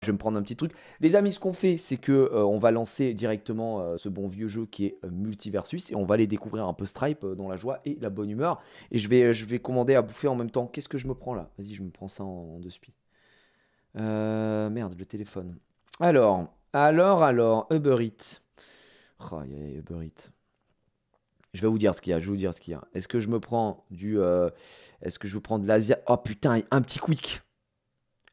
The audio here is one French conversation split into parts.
Je vais me prendre un petit truc. Les amis, ce qu'on fait, c'est que on va lancer directement ce bon vieux jeu qui est Multiversus et on va aller découvrir un peu Stripe dans la joie et la bonne humeur. Et je vais commander à bouffer en même temps. Qu'est-ce que je me prends là? Vas-y, je me prends ça en deux spi. Merde, le téléphone. Alors, Uber Eats. Oh, il y a Uber Eats. Je vais vous dire ce qu'il y a, Est-ce que je me prends du... Est-ce que je prends de l'Asia? Oh putain, un petit Quick.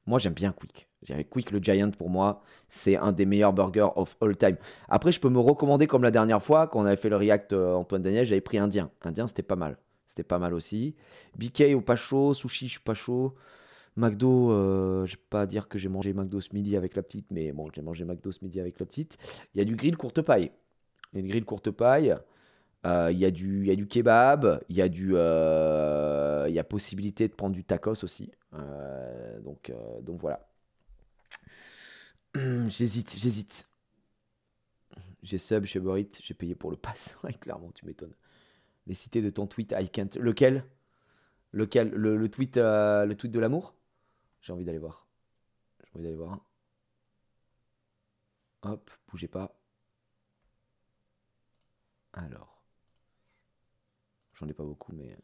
Moi, j'aime bien Quick. Je dirais Quick, le Giant, pour moi, c'est un des meilleurs burgers of all time. Après, je peux me recommander comme la dernière fois, quand on avait fait le react Antoine Daniel, j'avais pris Indien. Indien, c'était pas mal. C'était pas mal aussi. BK ou pas chaud, sushi, je suis pas chaud. McDo, je vais pas dire que j'ai mangé McDo ce midi avec la petite, mais bon, j'ai mangé McDo ce midi avec la petite. Il y a du grill courte paille. Il y a une grille courte paille. Il y a du kebab. Il y a possibilité de prendre du tacos aussi. Donc voilà. J'hésite. J'ai sub chez Uber Eats, j'ai payé pour le pass. Ouais, clairement, tu m'étonnes. Les cités de ton tweet, I can't. Lequel? Le tweet de l'amour? J'ai envie d'aller voir. Hop, bougez pas. Alors. J'en ai pas beaucoup, mais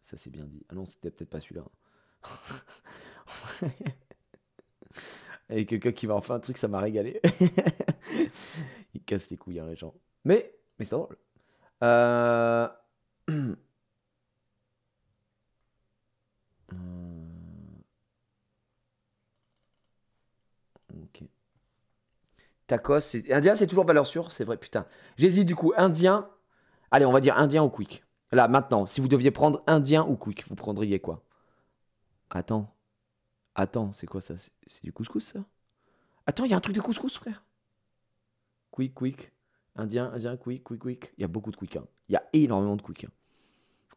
ça c'est bien dit. Ah non, c'était peut-être pas celui-là. Et quelqu'un qui m'a fait un truc, ça m'a régalé. Il casse les couilles, hein, les gens. Mais c'est drôle. Ok. Tacos, Indien, c'est toujours valeur sûre, c'est vrai, putain. J'hésite du coup, Indien. Allez, on va dire Indien ou Quick. Là, maintenant, si vous deviez prendre Indien ou Quick, vous prendriez quoi? Attends, c'est quoi ça? C'est du couscous, ça? Attends, il y a un truc de couscous, frère. Quick. Indien, quick. Il y a beaucoup de quick, hein. Il y a énormément de quick, hein.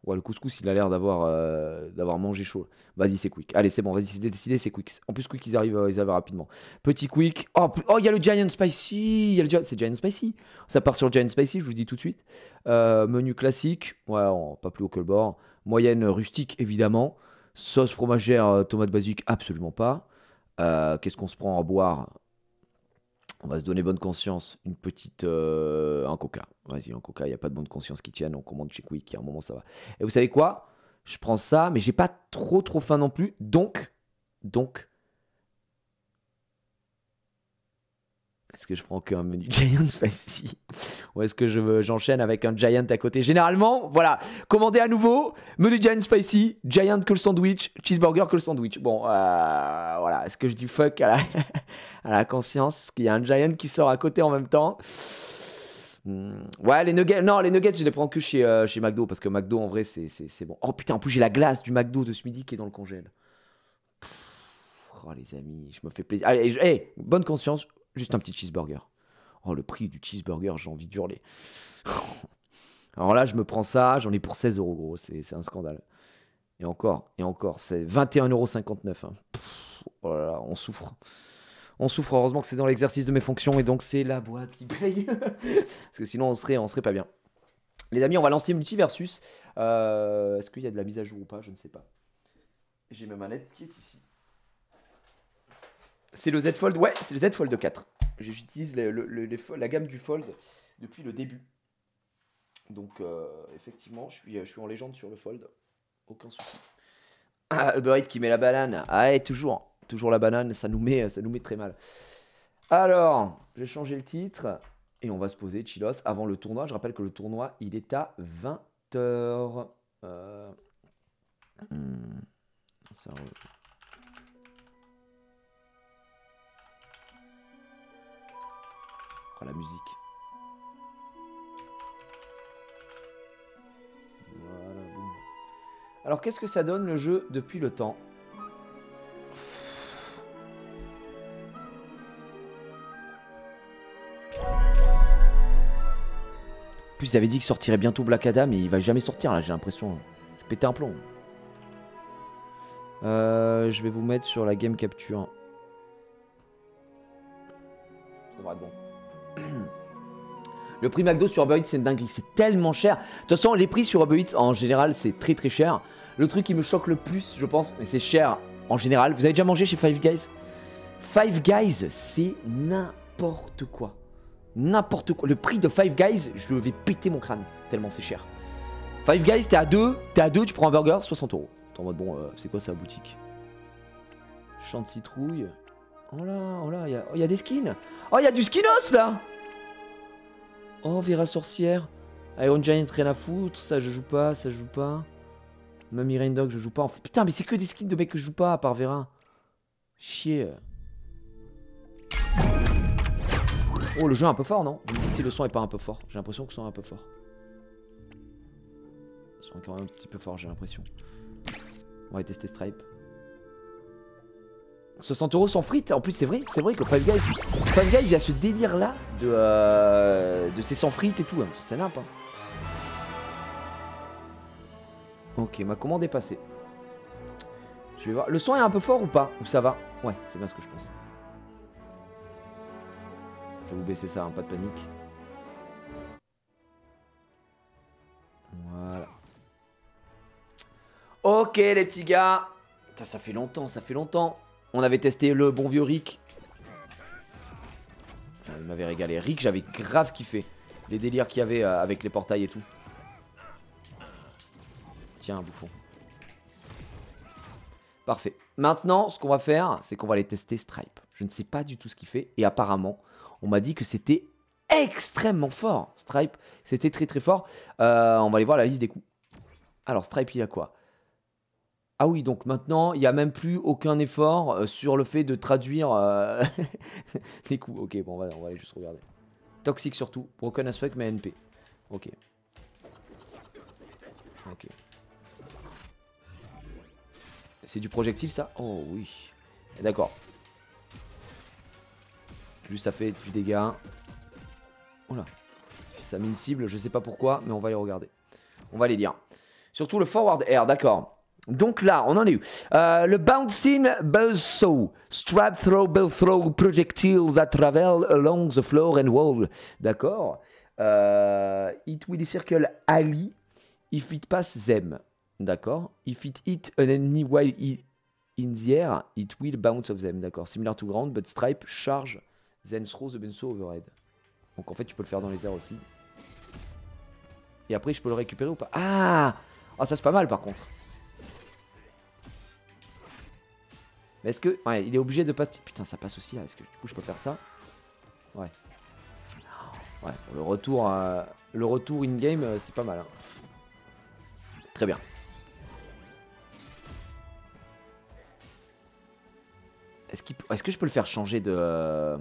Ouais, le couscous, il a l'air d'avoir mangé chaud. Vas-y, c'est quick. Allez, c'est bon, vas-y, c'est décidé, c'est quick. En plus, quick, ils arrivent rapidement. Petit quick. Oh, il y a le Giant Spicy. C'est Giant Spicy. Ça part sur le Giant Spicy, je vous dis tout de suite. Menu classique. Ouais, pas plus haut que le bord. Moyenne rustique, évidemment. Sauce fromagère, tomate basique, absolument pas. Qu'est-ce qu'on se prend à boire? On va se donner bonne conscience. Une petite... un coca. Vas-y, un coca. Il n'y a pas de bonne conscience qui tienne. On commande chez Quick. À un moment, ça va. Et vous savez quoi? Je prends ça, mais j'ai pas trop faim non plus. Donc... Est-ce que je prends qu'un menu Giant Spicy? Ou est-ce que j'enchaîne avec un Giant à côté? Généralement, voilà. Commandez à nouveau. Menu Giant Spicy. Giant que le sandwich. Cheeseburger que le sandwich. Bon, voilà. Est-ce que je dis fuck à la conscience? Est-ce qu'il y a un Giant qui sort à côté en même temps? Ouais, les nuggets. Non, les nuggets, je les prends que chez McDo. Parce que McDo, en vrai, c'est bon. Oh putain, en plus, j'ai la glace du McDo de ce midi qui est dans le congèle. Oh, les amis, je me fais plaisir. Allez, hey, bonne conscience. Juste un petit cheeseburger. Oh, le prix du cheeseburger, j'ai envie d'hurler. Alors là, je me prends ça, j'en ai pour 16 euros, gros. C'est un scandale. Et encore, c'est 21,59 €. Hein. Oh là là, on souffre. Heureusement que c'est dans l'exercice de mes fonctions et donc c'est la boîte qui paye. Parce que sinon, on serait pas bien. Les amis, on va lancer Multiversus. Est-ce qu'il y a de la mise à jour ou pas? Je ne sais pas. J'ai ma manette qui est ici. C'est le Z Fold, ouais, c'est le Z Fold 4. J'utilise la gamme du Fold depuis le début. Donc, effectivement, je suis en légende sur le Fold. Aucun souci. Ah, Uber Eats qui met la banane. Ah, et toujours la banane, ça nous met très mal. Alors, je vais changer le titre. Et on va se poser, chillos, avant le tournoi. Je rappelle que le tournoi, il est à 20h. Ça... Oh, la musique. Voilà, boum. Alors, qu'est-ce que ça donne le jeu depuis le temps? En plus, ils avaient dit qu'il sortirait bientôt Black Adam, mais il va jamais sortir là, j'ai l'impression. J'ai pété un plomb. Je vais vous mettre sur la game capture. Ça devrait être bon. Le prix McDo sur Uber Eats, c'est une dinguerie, c'est tellement cher. De toute façon, les prix sur Uber Eats, en général, c'est très cher. Le truc qui me choque le plus, je pense, mais c'est cher en général. Vous avez déjà mangé chez Five Guys? Five Guys, c'est n'importe quoi. N'importe quoi. Le prix de Five Guys, je vais péter mon crâne, tellement c'est cher. Five Guys, t'es à 2, tu prends un burger, 60 €. T'es en mode, bon, c'est quoi sa boutique? Champ de citrouille. Oh là, il y a des skins. Oh, il y a du skinos là. Oh, Vera sorcière. Iron Giant, rien à foutre. Ça, je joue pas, ça, je joue pas. Mummy Rain Dog, je joue pas. Enfin, putain, mais c'est que des skins de mecs que je joue pas, à part Vera. Chier. Oh, le jeu est un peu fort, non? Vous me dites si le son est pas un peu fort. J'ai l'impression que le son est un peu fort. Le son est quand même un petit peu fort, j'ai l'impression. On va tester Stripe. 60 € sans frites. En plus, c'est vrai que Five Guys, il y a ce délire là de ces sans frites et tout. C'est nimp. Hein. Ok, ma commande est passée. Je vais voir. Le son est un peu fort ou pas? Ou ça va? Ouais, c'est bien ce que je pense. Je vais vous baisser ça, hein, pas de panique. Voilà. Ok, les petits gars. Putain, ça fait longtemps, ça fait longtemps. On avait testé le bon vieux Rick. Il m'avait régalé. Rick, j'avais grave kiffé. Les délires qu'il y avait avec les portails et tout. Tiens, bouffon. Parfait. Maintenant, ce qu'on va faire, c'est qu'on va aller tester Stripe. Je ne sais pas du tout ce qu'il fait. Et apparemment, on m'a dit que c'était extrêmement fort. Stripe, c'était très très fort. On va aller voir la liste des coups. Alors, Stripe, il a quoi? Ah oui, donc maintenant, il n'y a même plus aucun effort sur le fait de traduire les coups. Ok, bon, on va aller juste regarder. Toxique surtout. Broken as fuck, mais NP. Ok. Ok. C'est du projectile, ça? Oh oui. D'accord. Plus ça fait du dégât. Oula. Ça met une cible, je sais pas pourquoi, mais on va les regarder. On va les lire. Surtout le forward air, d'accord. Donc là, on en est où? Le bouncing buzzsaw, strap throw, bell throw projectiles that travel along the floor and wall. D'accord. It will circle Ali if it pass them. D'accord. If it hit an enemy while in the air, it will bounce off them. D'accord. Similar to ground, but stripe charge then throw the benso overhead. Donc en fait, tu peux le faire dans les airs aussi. Et après, je peux le récupérer ou pas? Ah, ça c'est pas mal par contre. Mais est-ce que... Ouais, il est obligé de passer... Putain, ça passe aussi là. Est-ce que du coup, je peux faire ça? Ouais. Ouais, le retour in-game, c'est pas mal. Hein. Très bien. Est-ce que je peux le faire changer de...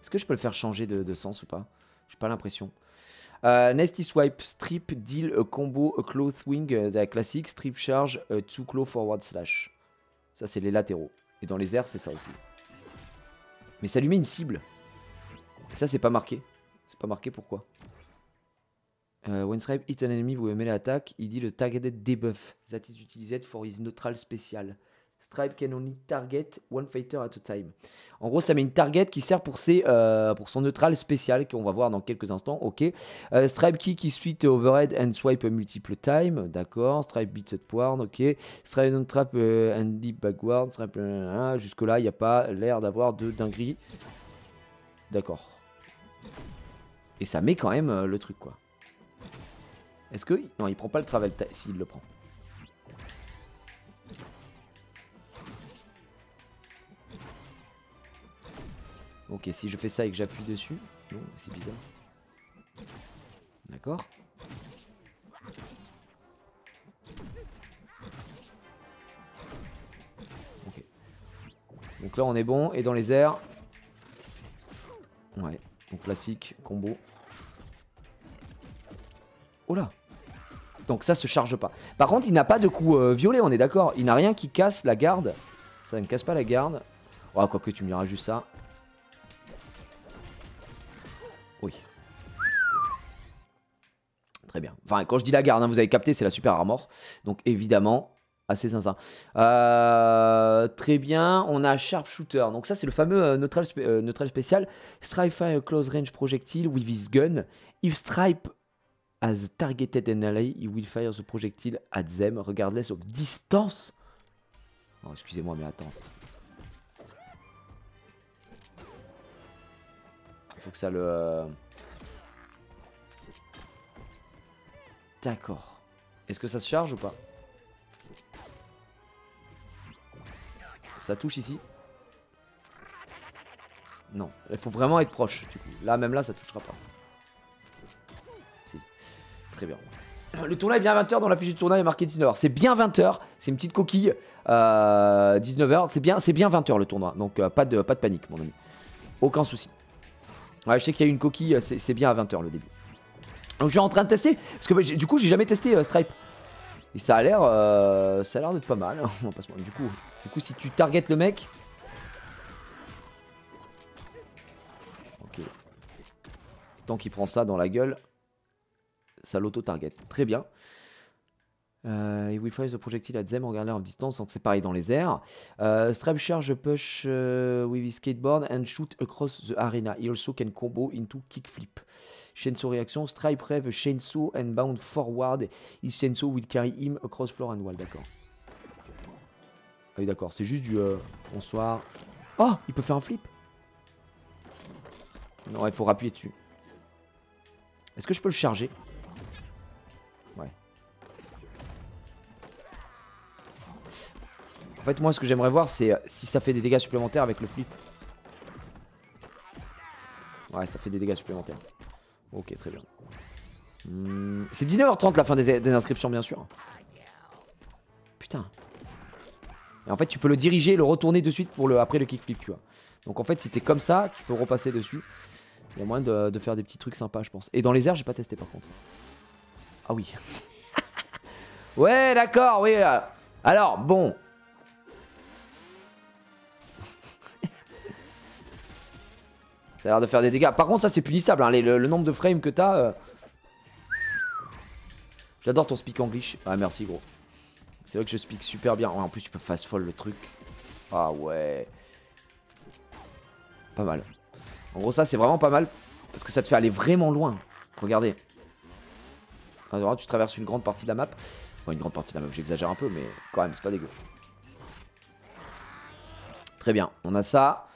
Est-ce que je peux le faire changer de sens ou pas? J'ai pas l'impression. Nasty Swipe, Strip, Deal, a combo, a Cloth Wing, la classique, Strip Charge, to claw forward slash. Ça, c'est les latéraux. Et dans les airs, c'est ça aussi. Mais ça lui met une cible. Et ça, c'est pas marqué. C'est pas marqué pourquoi. When Stripe hit an enemy with a melee attack, il dit le targeted debuff that is utilised for his neutral special. Stripe can only target one fighter at a time. En gros, ça met une target qui sert pour son neutral spécial qu'on va voir dans quelques instants. Ok. Stripe kick is sweet overhead and swipe multiple time. D'accord. Stripe beats upward. Ok. Stripe don't trap and deep backward. Stripe. Jusque là, il n'y a pas l'air d'avoir de dinguerie. D'accord. Et ça met quand même le truc quoi. Est-ce que... Non, il prend pas le travel s'il le prend. Ok, si je fais ça et que j'appuie dessus... Non, c'est bizarre. D'accord. Ok. Donc là, on est bon. Et dans les airs... Ouais. Donc classique, combo. Oh là. Donc ça se charge pas. Par contre, il n'a pas de coup violet, on est d'accord. Il n'a rien qui casse la garde. Ça ne casse pas la garde. Oh, quoique tu me diras juste ça. Oui. Très bien. Enfin, quand je dis la garde, hein, vous avez capté, c'est la super armor. Donc évidemment, assez zinzin. Très bien. On a Sharpshooter. Donc ça, c'est le fameux neutral spécial. Stripe fire close range projectile with his gun. If Stripe has targeted an ally, he will fire the projectile at them, regardless of distance. Oh, excusez-moi, mais attends. Faut que ça le... D'accord. Est-ce que ça se charge ou pas? Ça touche ici? Non, il faut vraiment être proche du coup. Là, même là, ça touchera pas. Si. Très bien. Le tournoi est bien à 20h, dans la fiche du tournoi il est marqué 19h. C'est bien 20h, c'est une petite coquille. 19h, c'est bien 20h le tournoi. Donc pas de panique mon ami. Aucun souci. Ouais, je sais qu'il y a eu une coquille, c'est bien à 20h le début. Donc je suis en train de tester, parce que bah, du coup j'ai jamais testé Stripe. Et ça a l'air d'être pas mal. Du coup si tu targetes le mec... Ok. Tant qu'il prend ça dans la gueule, ça l'auto-target. Très bien. He will fire the projectile at them, regardez en distance, donc c'est pareil dans les airs. Stripe charge push with his skateboard and shoot across the arena. He also can combo into kickflip. Chainsaw réaction, Stripe rev chainsaw and bound forward. His chainsaw will carry him across floor and wall, d'accord. Ah oui d'accord, c'est juste du bonsoir. Oh, il peut faire un flip. Non, il faut appuyer dessus. Est-ce que je peux le charger? Ouais. En fait, moi, ce que j'aimerais voir, c'est si ça fait des dégâts supplémentaires avec le flip. Ouais, ça fait des dégâts supplémentaires. Ok, très bien. C'est 19h30 la fin des inscriptions, bien sûr. Putain. Et en fait, tu peux le diriger et le retourner de suite pour après le kickflip, tu vois. Donc en fait, si t'es comme ça, tu peux repasser dessus. Il y a moyen de faire des petits trucs sympas, je pense. Et dans les airs, j'ai pas testé par contre. Ah oui. Ouais, d'accord, oui. Alors, bon. Ça a l'air de faire des dégâts. Par contre, ça, c'est punissable. Hein. Le nombre de frames que t'as. J'adore ton speak English. Ah, merci, gros. C'est vrai que je speak super bien. Ouais, en plus, tu peux fast fall le truc. Ah ouais. Pas mal. En gros, ça, c'est vraiment pas mal. Parce que ça te fait aller vraiment loin. Regardez. Alors, tu traverses une grande partie de la map. Enfin, une grande partie de la map, j'exagère un peu, mais quand même, c'est pas dégueu. Très bien. On a ça.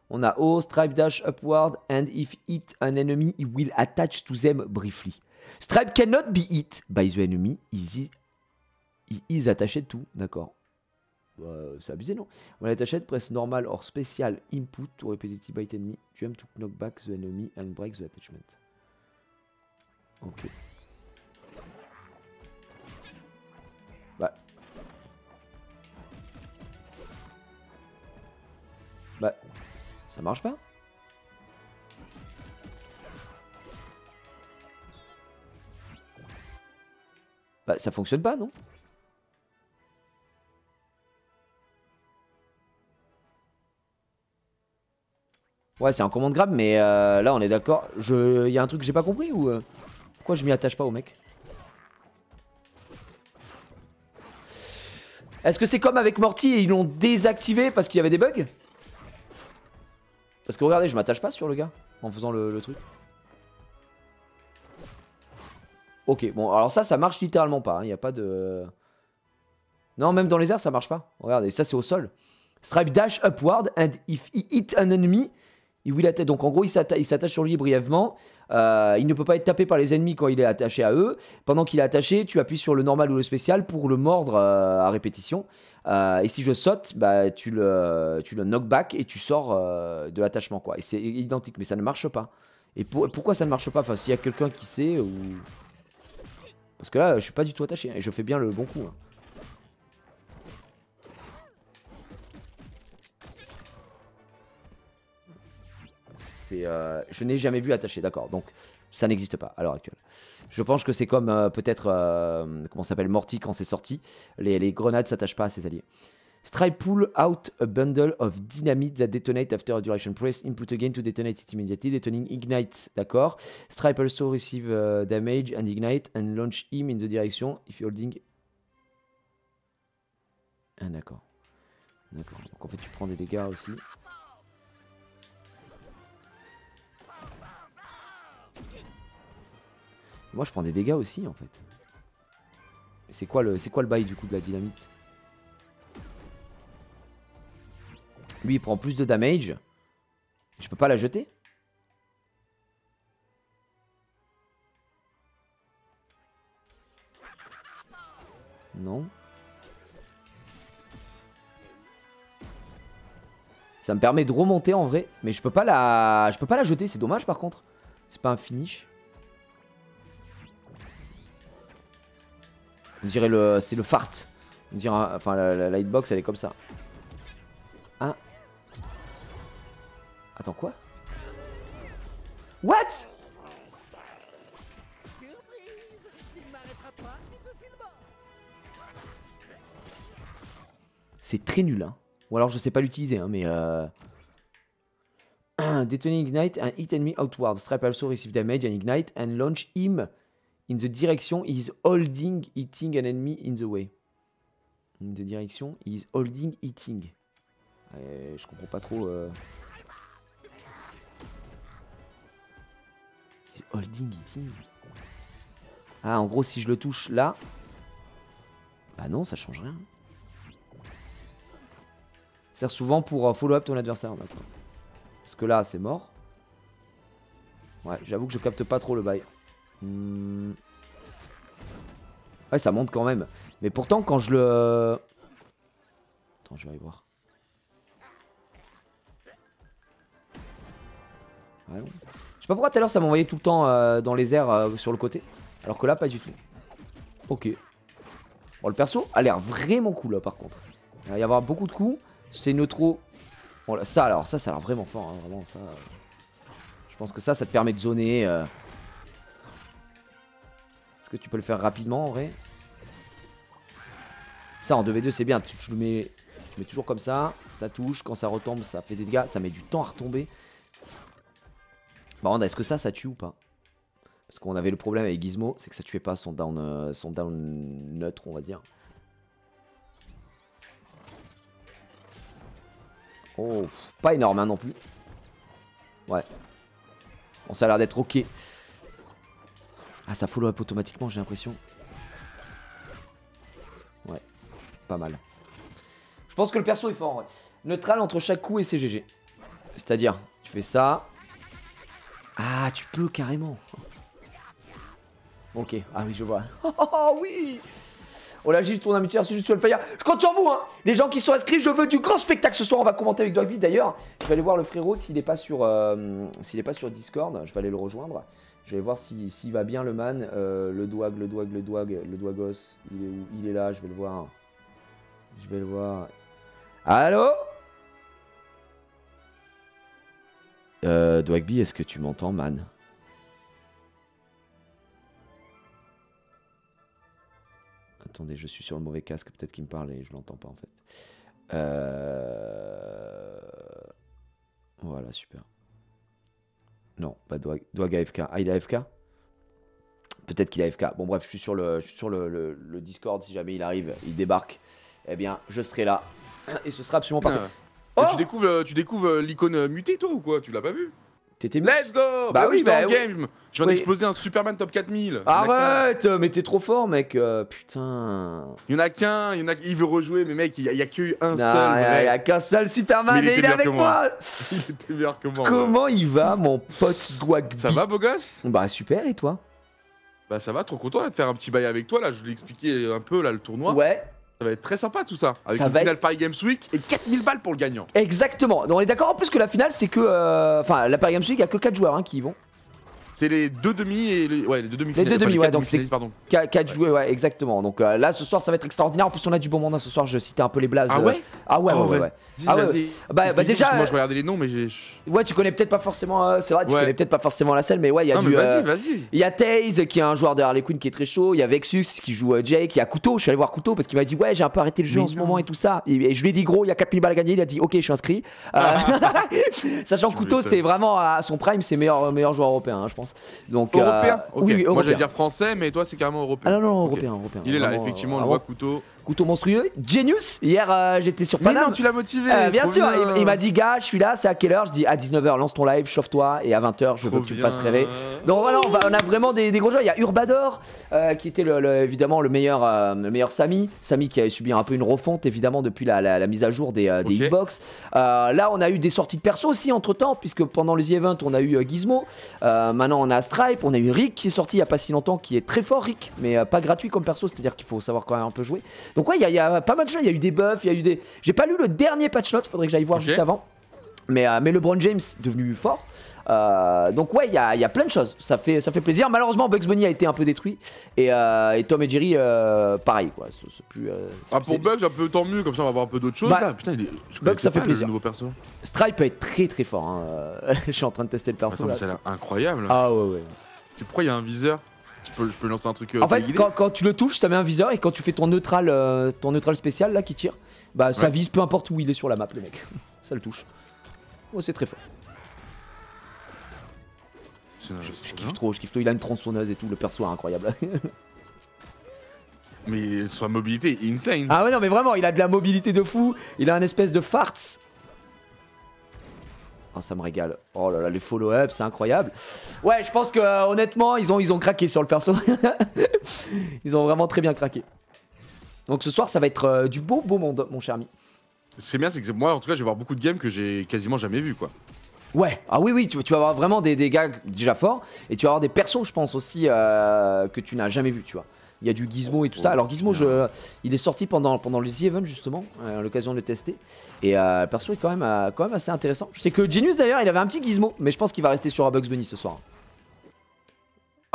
On a O, Stripe dash upward, and if hit an enemy, he will attach to them briefly. Stripe cannot be hit by the enemy. He is attached to. D'accord. C'est abusé, non? When attached, press normal or special input to repetitive by enemy. Jump to knock back the enemy and break the attachment. Ok. Bah, ça marche pas? Bah, ça fonctionne pas, non? Ouais, c'est un commande grab, mais là, on est d'accord. Il y a un truc que j'ai pas compris ou pourquoi je m'y attache pas au mec? Est-ce que c'est comme avec Morty et ils l'ont désactivé parce qu'il y avait des bugs? Parce que regardez, je m'attache pas sur le gars en faisant le truc. Ok, bon, alors ça marche littéralement pas. Il n'y a pas de... Non, même dans les airs, ça marche pas. Regardez, ça c'est au sol. Stripe dash upward and if he hit an enemy, il will attack. Donc en gros, il s'attache sur lui brièvement. Il ne peut pas être tapé par les ennemis quand il est attaché à eux. Pendant qu'il est attaché, tu appuies sur le normal ou le spécial pour le mordre à répétition. Et si je saute, bah, tu le knock back et tu sors de l'attachement, quoi. Et c'est identique, mais ça ne marche pas. Et pourquoi ça ne marche pas? Enfin, s'il y a quelqu'un qui sait ou... Parce que là, je suis pas du tout attaché hein, et je fais bien le bon coup. Hein. Je n'ai jamais vu attaché, d'accord. Donc ça n'existe pas à l'heure actuelle. Je pense que c'est comme peut-être comment s'appelle Morty quand c'est sorti. Les grenades s'attachent pas à ses alliés. Stripe pull out a bundle of dynamite that detonate after a duration. Press input again to detonate it immediately. Detonating ignite, d'accord. Stripe also receive damage and ignite and launch him in the direction if you're holding. Ah d'accord. D'accord. Donc en fait tu prends des dégâts aussi. Moi je prends des dégâts aussi en fait. C'est quoi le bail du coup de la dynamite? Lui il prend plus de damage. Je peux pas la jeter? Non. Ça me permet de remonter en vrai. Mais je peux pas la jeter, c'est dommage par contre. C'est pas un finish. On dirait c'est le fart. On dirait, enfin la hitbox elle est comme ça. Ah. Attends quoi? What? C'est très nul hein. Ou alors je sais pas l'utiliser hein, mais Detonating ignite and hit enemy outward. Stripe also receive damage and ignite and launch him in the direction he is holding hitting an enemy in the way. In the direction he is holding hitting. Je comprends pas trop. He's holding hitting. Ah en gros si je le touche là. Bah non ça change rien. Sert souvent pour follow up ton adversaire. D'accord. Parce que là c'est mort. Ouais j'avoue que je capte pas trop le bail. Ouais ça monte quand même. Mais pourtant quand je le... Attends je vais aller voir. Ouais, non. Je sais pas pourquoi tout à l'heure ça m'envoyait tout le temps dans les airs sur le côté. Alors que là pas du tout. Ok. Bon le perso a l'air vraiment cool là par contre. Il va y avoir beaucoup de coups. C'est neutro. Bon, là, ça alors ça a l'air vraiment fort hein, vraiment ça. Je pense que ça te permet de zoner. Est-ce que tu peux le faire rapidement en vrai? Ça en 2v2 c'est bien. Tu le mets toujours comme ça. Ça touche. Quand ça retombe ça fait des dégâts. Ça met du temps à retomber. Par contre est-ce que ça tue ou pas? Parce qu'on avait le problème avec Gizmo. C'est que ça tuait pas son down neutre on va dire. Oh, pas énorme hein, non plus. Ouais. Bon, ça a l'air d'être ok. Ah, ça follow up automatiquement, j'ai l'impression. Ouais, pas mal. Je pense que le perso est fort. Ouais. Neutral entre chaque coup et CGG. C'est-à-dire, tu fais ça. Ah, tu peux carrément. Ok, ah oui, je vois. Oh oui. Oh là, Gilles, ton amitié, c'est juste le fire. Je compte sur vous, hein. Les gens qui sont inscrits, je veux du grand spectacle ce soir. On va commenter avec Dwagby. D'ailleurs, je vais aller voir le frérot s'il n'est pas sur Discord. Je vais aller le rejoindre. Je vais voir s'il va bien le man. Le Dwagos. Il est où? Il est là, je vais le voir. Je vais le voir. Allô? Dwagby, est-ce que tu m'entends, man? Attendez, je suis sur le mauvais casque, peut-être qu'il me parle et je l'entends pas en fait. Voilà, super. Non, pas Dwag AFK. Ah, il est AFK? Peut-être qu'il est AFK. Bon bref, je suis sur le Discord, si jamais il arrive, il débarque. Eh bien, je serai là. Et ce sera absolument parfait. Oh, tu découvres l'icône mutée toi ou quoi? Tu l'as pas vu? T'étais Let's go! Bah oui, j'étais en game. Je viens d'exploser un Superman top 4000. Arrête! Mais t'es trop fort, mec. Putain. Il y en a qu'un, il veut rejouer, mais mec, il y a que un seul. Il y a qu'un seul Superman et il est avec moi. Il était meilleur que moi. Comment il va, mon pote Dwagby? Ça va, beau gosse? Bah super, et toi? Bah ça va, trop content là, de faire un petit bail avec toi. Là, je voulais expliquer un peu là, le tournoi. Ouais. Ça va être très sympa tout ça. Avec ça une finale Paris Games Week et 4000 balles pour le gagnant. Exactement. Donc on est d'accord en plus que la finale c'est que... Enfin la Paris Games Week il n'y a que 4 joueurs hein, qui y vont. C'est les deux demi et les... Ouais, les deux demi-finales. Les deux demi, ouais, donc c'est 4 ouais. joueurs, ouais, exactement. Donc là ce soir ça va être extraordinaire. En plus on a du bon monde hein. Ce soir je citais un peu les blazes. Ah ouais? Ah ouais, oh, ouais. Ah ouais. Bah déjà... Moi je regardais les noms mais j'ai... Ouais tu connais peut-être pas forcément... c'est vrai tu connais peut-être pas forcément la scène mais ouais il y a du... Vas-y. Il y a Taze qui est un joueur de Harley Quinn qui est très chaud. Il y a Vexus qui joue Jake. Il y a Couteau, je suis allé voir Couteau parce qu'il m'a dit ouais j'ai un peu arrêté le jeu en ce moment et tout ça. Et je lui ai dit gros il y a 4000 balles à gagner. Il a dit ok je suis inscrit. Sachant que Couteau c'est vraiment à son prime, c'est meilleur joueur européen hein, je pense. Donc européen? Oui, moi j'allais dire français mais toi c'est carrément européen. Ah non, okay. européen. Il est là vraiment, effectivement on le voit Couteau. couteau monstrueux. Genius, hier j'étais sur Mais Paname. non, tu l'as motivé. Bien trop sûr, bien. il m'a dit gars, je suis là, c'est à quelle heure? Je dis à 19h, lance ton live, chauffe-toi, et à 20h, je veux que tu me fasses rêver. Donc voilà, on a vraiment des gros jeux. Il y a Urbador, qui était évidemment le meilleur Samy. Samy qui avait subi un peu une refonte, évidemment, depuis la mise à jour des hitbox. Là, on a eu des sorties de perso aussi entre temps, puisque pendant les events, on a eu Gizmo. Maintenant, on a Stripe, on a eu Rick qui est sorti il n'y a pas si longtemps, qui est très fort, Rick, mais pas gratuit comme perso, c'est-à-dire qu'il faut savoir quand même un peu jouer. Donc, ouais, il y a pas mal de jeux, il y a eu des buffs, il y a eu des. J'ai pas lu le dernier patch note, faudrait que j'aille voir juste avant. Mais LeBron James devenu fort. Donc ouais, il y a plein de choses. Ça fait plaisir. Malheureusement, Bugs Bunny a été un peu détruit et Tom et Jerry, pareil quoi. C'est plus. Pour Bugs, un peu tant mieux. Comme ça, on va voir un peu d'autres choses. Là, putain, Bugs, ça fait plaisir. Le nouveau perso. Stripe peut être très très fort. Hein. Je suis en train de tester le perso. Attends, là, ça a l'air incroyable. Ah ouais. C'est pourquoi il y a un viseur. Je peux lancer un truc. En fait, quand tu le touches, ça met un viseur et quand tu fais ton neutral spécial là qui tire, bah ça vise peu importe où il est sur la map, le mec. Ça le touche. Oh, c'est très fort. Je kiffe trop. Il a une tronçonneuse et tout, le perso est incroyable. Mais sa mobilité est insane. Ah ouais, non, mais vraiment, il a de la mobilité de fou. Il a un espèce de farts. Oh, ça me régale. Oh là là, les follow-ups, c'est incroyable. Ouais, je pense que honnêtement, ils ont craqué sur le perso. Ils ont vraiment très bien craqué. Donc ce soir, ça va être du beau monde, mon cher ami. C'est bien, c'est que moi, en tout cas, je vais voir beaucoup de games que j'ai quasiment jamais vu, quoi. Ouais, ah oui, tu vas avoir vraiment des gars déjà forts. Et tu vas avoir des persos, je pense aussi, que tu n'as jamais vu, tu vois. Il y a du Gizmo et tout ça. Alors Gizmo, il est sorti pendant les events justement, à l'occasion de le tester. Et le perso est quand même assez intéressant. Je sais que Genius d'ailleurs, il avait un petit Gizmo, mais je pense qu'il va rester sur Bugs Bunny ce soir.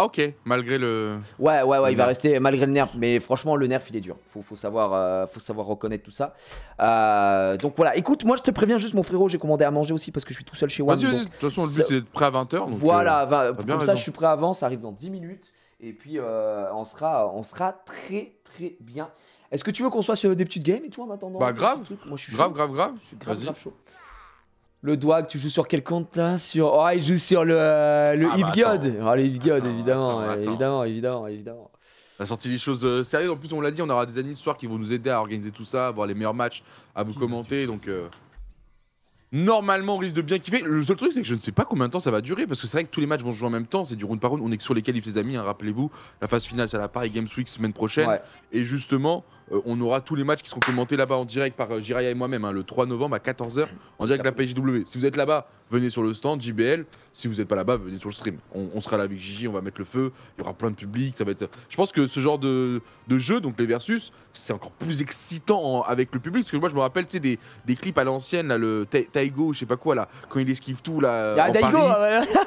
Ah ok, malgré le... Ouais, il va rester malgré le nerf, mais franchement le nerf il est dur, faut savoir reconnaître tout ça. Donc voilà, écoute, moi je te préviens juste mon frérot, j'ai commandé à manger aussi parce que je suis tout seul chez WAM. Vas-y, de toute façon le but c'est d'être prêt à 20h. Voilà, comme ça je suis prêt avant, ça arrive dans 10 minutes, et puis on sera très très bien. Est-ce que tu veux qu'on soit sur des petites games et tout en attendant? Bah grave, moi, je suis grave. Je suis grave chaud. Le Dwag, tu joues sur quel compte là? Oh, il joue sur le Hip God. Oh, le Hip God, évidemment. La sortie des choses sérieuses, en plus on l'a dit, on aura des admins ce soir qui vont nous aider à organiser tout ça, à voir les meilleurs matchs, à vous commenter, donc... Normalement on risque de bien kiffer. Le seul truc c'est que je ne sais pas combien de temps ça va durer, parce que c'est vrai que tous les matchs vont se jouer en même temps, c'est du round par round, on est que sur les qualifs les amis, hein, rappelez-vous. La phase finale c'est à la Paris Games Week semaine prochaine, et justement on aura tous les matchs qui seront commentés là-bas en direct par Jiraya et moi-même, hein, le 3 novembre à 14h en direct de la PJW. Si vous êtes là-bas, venez sur le stand JBL, si vous n'êtes pas là-bas, venez sur le stream. On sera là avec Gigi, on va mettre le feu, il y aura plein de public, ça va être... Je pense que ce genre de jeu, donc les versus, c'est encore plus excitant avec le public, parce que moi je me rappelle des clips à l'ancienne, là, le Taigo, je sais pas quoi, là, quand il esquive tout, là, Daigo,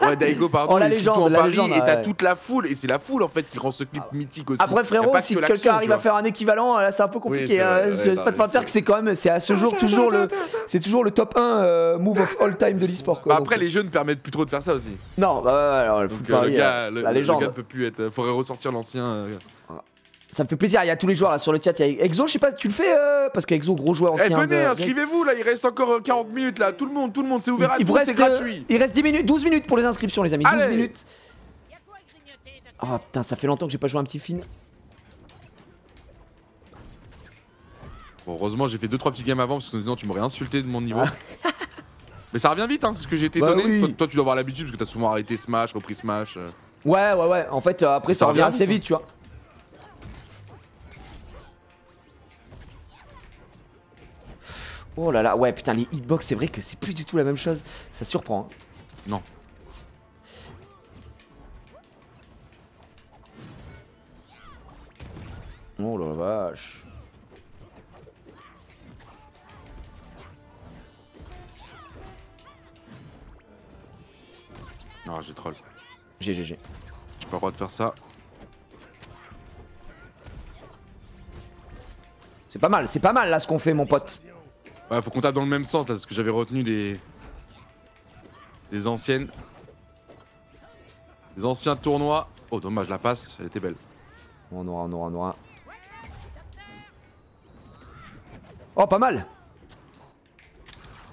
ouais, Daigo, pardon, la il esquive tout en légende, Paris, et t'as toute la foule, et c'est la foule en fait qui rend ce clip mythique aussi. Après frérot, si quelqu'un arrive à faire un équivalent, là c'est un peu compliqué. Je vais pas te mentir que c'est quand même, c'est à ce jour toujours le top 1 move of all time de l'e-sport. Après les jeux ne permettent plus trop de faire ça aussi. Non, le foot Paris, la légende. Le gars ne peut plus être, faudrait ressortir l'ancien. Ça me fait plaisir, il y a tous les joueurs là sur le chat, il y a Exo, je sais pas, tu le fais parce qu'Exo gros joueur ancien. Venez, inscrivez-vous là, il reste encore 40 minutes là, tout le monde, c'est ouvert à tous, c'est gratuit. Il reste 12 minutes pour les inscriptions les amis, 12 minutes. Oh putain, ça fait longtemps que j'ai pas joué un petit film. Bon, heureusement j'ai fait 2-3 petits games avant parce que sinon tu m'aurais insulté de mon niveau. Mais ça revient vite, hein, c'est ce que j'ai été étonné. Oui. Toi tu dois avoir l'habitude parce que t'as souvent arrêté Smash, repris Smash. Ouais, en fait après ça revient assez vite, tu vois. Oh là là, ouais putain les hitbox c'est vrai que c'est plus du tout la même chose, ça surprend. Hein. Non. Oh la vache. Ah j'ai troll. GG. J'ai pas le droit de faire ça. C'est pas mal là ce qu'on fait mon pote. Ouais, faut qu'on tape dans le même sens là, parce que j'avais retenu des anciennes. Des anciens tournois. Oh dommage, la passe, elle était belle. On aura. Oh pas mal.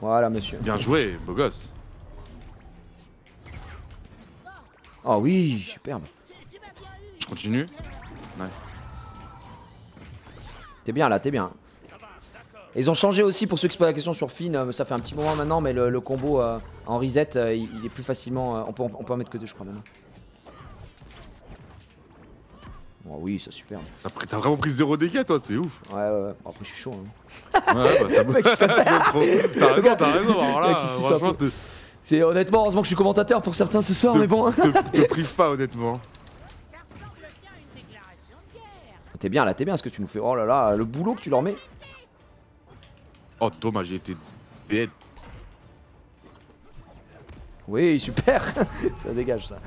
Voilà monsieur. Bien joué, beau gosse. Oh oui, superbe. Je continue. Ouais. T'es bien là, t'es bien. Ils ont changé aussi pour ceux qui se posent la question sur Finn, ça fait un petit moment maintenant, mais le combo en reset, il est plus facilement. On peut en mettre que 2, je crois maintenant. Oh oui, c'est super. T'as vraiment pris 0 dégâts, toi, c'est ouf. Ouais. Bon, après, je suis chaud. Hein. Ouais, bah ça me T'as raison, alors là, franchement, c'est honnêtement, heureusement que je suis commentateur pour certains ce soir, mais bon. Te prive pas, honnêtement. T'es bien là, t'es bien ce que tu nous fais. Oh là là, le boulot que tu leur mets. Oh, Thomas, j'ai été dead. Oui, super. Ça dégage ça.